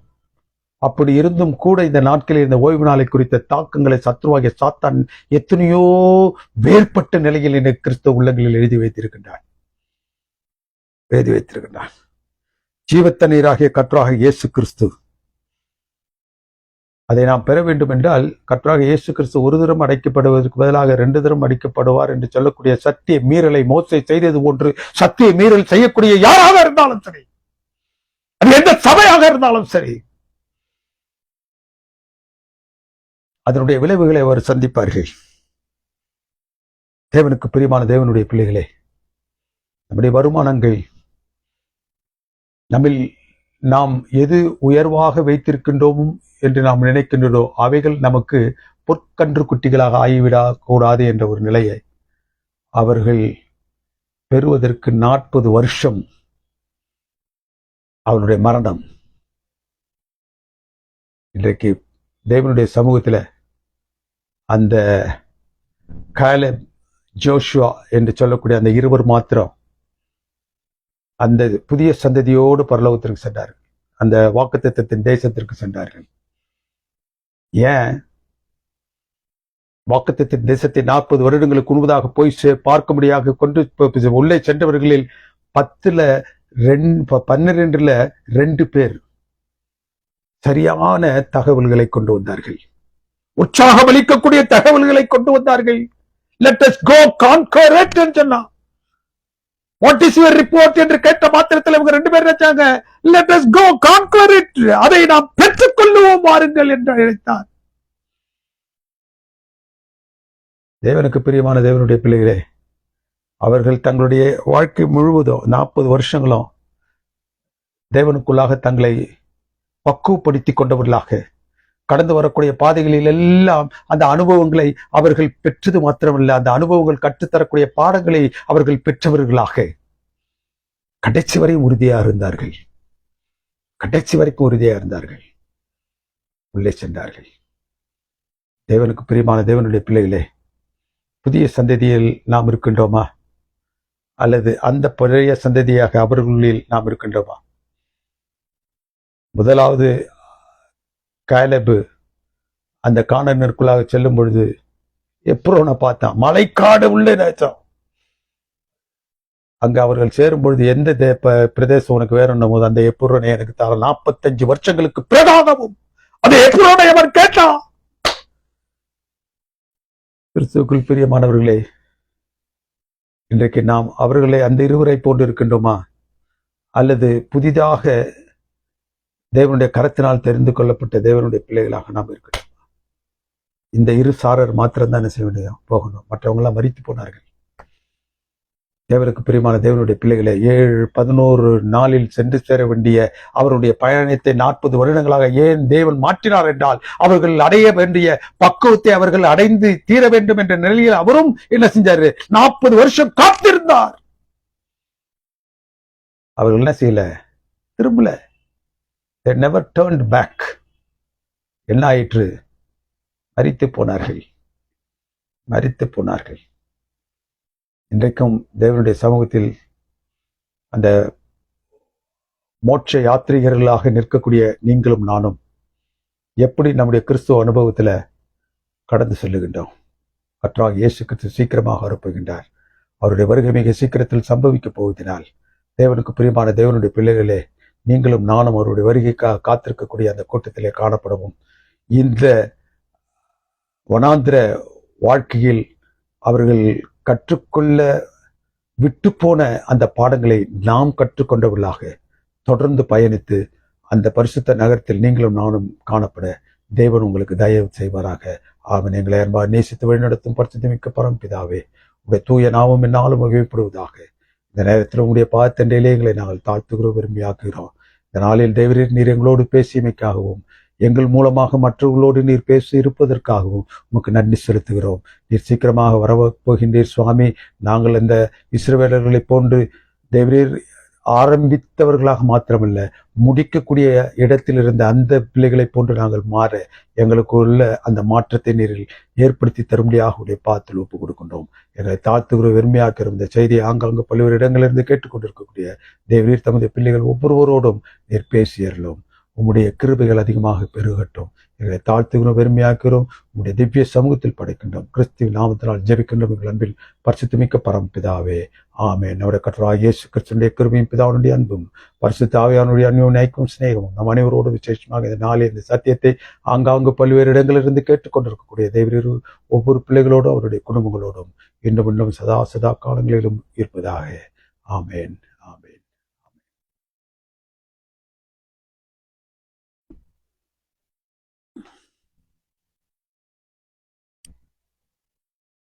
அப்படி இருந்தும் கூட இந்த நாட்களில் இந்த ஓய்வு நாளை குறித்த தாக்கங்களை சத்ருவாகிய சாத்தான் எத்தனையோ வேறுபட்ட நிலையில் இந்த கிறிஸ்தவ உள்ளங்களில் எழுதி வைத்திருக்கின்றான். ஜீவத்தண்ணீராகிய கர்த்தராகிய இயேசு கிறிஸ்து, அதை நாம் பெற வேண்டும் என்றால் கர்த்தராகிய இயேசு கிறிஸ்து ஒரு தரம் அடைக்கப்படுவதற்கு பதிலாக 2 தரம் அடைக்கப்படுவார் என்று சொல்லக்கூடிய சத்திய மீறலை மோசே செய்தது போன்று சத்திய மீறல் செய்யக்கூடிய யாராக இருந்தாலும் சரி, அது எந்த சபையாக இருந்தாலும் சரி, அதனுடைய விளைவுகளை அவர் சந்திப்பார்கள். தேவனுக்கு பிரியமான தேவனுடைய பிள்ளைகளே, நம்முடைய வருமானங்கள், நம்மில் நாம் எது உயர்வாக வைத்திருக்கின்றோமோ என்று நாம் நினைக்கின்றதோ அவைகள் நமக்கு பொற்கன்று குட்டிகளாக ஆகிவிடக் கூடாது என்ற ஒரு நிலையை அவர்கள் பெறுவதற்கு 40 வருஷம் அவருடைய மரணம். இன்றைக்கு தேவனுடைய சமூகத்தில் அந்த காலேப், ஜோஷுவா என்று சொல்லக்கூடிய அந்த இருவர் மாத்திரம் அந்த புதிய சந்ததியோடு பரலோகத்திற்கு சென்றார்கள், அந்த வாக்குத்தத்தத்தின் தேசத்திற்கு சென்றார்கள். ஏன்? வாக்குத்தத்தின் தேசத்தை 40 வருடங்களுக்கு முன்பதாக போய் பார்க்க முடியாக கொண்டு உள்ளே சென்றவர்களில் 12ல் 2 பேர் சரியான தகவல்களை கொண்டு வந்தார்கள், உற்சாகம் அளிக்கக்கூடிய தகவல்களை கொண்டு வந்தார்கள். Let us go conquer it என்று சொன்னா, what is your report என்று கேட்ட மாத்திரத்தில் இவங்க 2 பேர் நினைச்சாங்க, let us go conquer it, அதை நாம் பெற்றுக் கொள்ளுவோம் வாருங்கள் என்று அழைத்தார். தேவனுக்கு பிரியமான தேவனுடைய பிள்ளைகளே, அவர்கள் தங்களுடைய வாழ்க்கை முழுவதும் 40 வருஷங்களும் தேவனுக்குள்ளாக தங்களை பக்குவப்படுத்திக் கொண்டவர்களாக கடந்து வரக்கூடிய பாதைகளில் எல்லாம் அந்த அனுபவங்களை அவர்கள் பெற்றது மாத்திரமல்ல, அந்த அனுபவங்கள் கற்றுத்தரக்கூடிய பாடங்களை அவர்கள் பெற்றவர்களாக கடைசி வரை உறுதியாக இருந்தார்கள். கடைசி வரைக்கும் உறுதியாக இருந்தார்கள். உள்ளே சென்றார்கள். தேவனுக்கு பிரியமான தேவனுடைய பிள்ளைகளே, புதிய சந்ததியில் நாம் இருக்கின்றோமா அல்லது அந்த பழைய சந்ததியாக அவர்களில் நாம் இருக்கின்றோமா? முதலாவது காலேபு அந்த கானானிற்குள்ளாக செல்லும் பொழுது எப்ரோனை பார்த்தான், மலைக்காடு உள்ளே நினைச்சான். அங்க அவர்கள் சேரும் பொழுது எந்த பிரதேசம் உனக்கு வேறும் போது அந்த எப்ரோனை எனக்கு தர 45 வருஷங்களுக்கு பிரதானமும் அந்த எப்ரோனை அவன் கேட்டான். கிறிஸ்துவுக்குள் பிரியமானவர்களே, இன்றைக்கு நாம் அவர்களை அந்த இருவரை போன்று இருக்கின்றோமா அல்லது புதிதாக தேவனுடைய கரத்தினால் தெரிந்து கொள்ளப்பட்ட தேவனுடைய பிள்ளைகளாக நாம் இருக்கிறோம்? இந்த இரு சாரர் மாத்திரம்தான் என்ன செய்ய வேண்டியது போகணும், மற்றவங்களாம் மரித்து போனார்கள். தேவனுக்கு பிரியமான தேவனுடைய பிள்ளைகளை 7-11 நாளில் சென்று சேர வேண்டிய அவருடைய பயணத்தை 40 வருடங்களாக ஏன் தேவன் மாற்றினார் என்றால் அவர்கள் அடைய வேண்டிய பக்குவத்தை அவர்கள் அடைந்து தீர வேண்டும் என்ற நிலையில் அவரும் என்ன செஞ்சாரு, 40 வருஷம் காத்திருந்தார். அவர்கள் என்ன செய்யல, திரும்பல. They never turned back. என்ன ஆயிற்று? மரித்து போனார்கள். இன்றைக்கும் தேவனுடைய சமூகத்தில் அந்த மோட்ச யாத்ரீகர்களாக நிற்கக்கூடிய நீங்களும் நானும் எப்படி நம்முடைய கிறிஸ்துவ அனுபவத்துல கடந்து செல்லுகின்றோம்? கர்த்தராகிய இயேசு கிறிஸ்து சீக்கிரமாக வரப்போகின்றார். அவருடைய வருகை மிக சீக்கிரத்தில் சம்பவிக்க போவதனால் தேவனுக்கு பிரியமான தேவனுடைய பிள்ளைகளே, நீங்களும் நானும் அவருடைய வருகைக்காக காத்திருக்கக்கூடிய அந்த கூட்டத்திலே காணப்படவும், இந்த வனாந்திர வாழ்க்கையில் அவர்கள் கற்றுக்கொள்ள விட்டு போன அந்த பாடங்களை நாம் கற்றுக்கொண்டவர்களாக தொடர்ந்து பயணித்து அந்த பரிசுத்த நகரத்தில் நீங்களும் நானும் காணப்பட தேவன் உங்களுக்கு தயவு செய்வாராக. ஆமென். எங்களை அன்பாக நேசித்து வழிநடத்தும் பரிசுத்தமிக்க பரம்பிதாவே, உடைய தூய நாமம் என்னாலும் வகைப்படுவதாக. இந்த நேரத்தில் உங்களுடைய பாதத்தண்டையிலே எங்களை நாங்கள் தாழ்த்துகிறோம், விரும்பியாக்குகிறோம். இந்த நாளில் தேவரீர் நீர் எங்களோடு பேசியமைக்காகவும் எங்கள் மூலமாக மற்றவர்களோடு நீர் பேசி இருப்பதற்காகவும் உமக்கு நன்றி செலுத்துகிறோம். நீர் சீக்கிரமாக வரப்போகின்றீர் சுவாமி. நாங்கள் இந்த இஸ்ரவேலர்களை போன்று தேவரீர் ஆரம்பித்தவர்களாக மாத்திரமல்ல, முடிக்கக்கூடிய இடத்தில் இருந்த அந்த பிள்ளைகளை போன்று நாங்கள் மாற எங்களுக்குள்ள அந்த மாற்றத்தை நீரில் ஏற்படுத்தி தரும்படியாக உடைய பாத்தில் ஒப்பு கொடுக்கின்றோம். எங்களை தாழ்த்துகிற வெறுமையாக்கிற இந்த செய்தியை ஆங்காங்கு பல்வேறு இடங்களிலிருந்து கேட்டுக்கொண்டிருக்கக்கூடிய தேவரீர் தமது பிள்ளைகள் ஒவ்வொருவரோடும் நீர் பேசியறலும் உம்முடைய கிருபைகள் அதிகமாக பெருகட்டும். எங்களை தாழ்த்துகிறோம், பெருமையாக்கிறோம், உம்முடைய திவ்ய சமூகத்தில் படைக்கின்றோம். கிறிஸ்துவின் நாமத்தினால் ஜெபிக்கின்றோம் எங்கள் அன்பில் பரிசுத்தமிக்க பரம்பிதாவே, ஆமென். நம்முடைய கர்த்தராகிய இயேசு கிறிஸ்துவினுடைய கிருபையும் பிதாவினுடைய அன்பும் பரிசுத்த ஆவியானுடைய அந்யோன்யம் சிநேகமும் நம் அனைவரோடு விசேஷமாக இந்த நாளில் இந்த சத்தியத்தை ஆங்காங்கு பல்வேறு இடங்களிலிருந்து கேட்டுக்கொண்டிருக்கக்கூடிய தேவரீர் ஒவ்வொரு பிள்ளைகளோடும் அவருடைய குடும்பங்களோடும் இன்னும் சதா காலங்களிலும் இருப்பதாக. ஆமென், ஆமென்.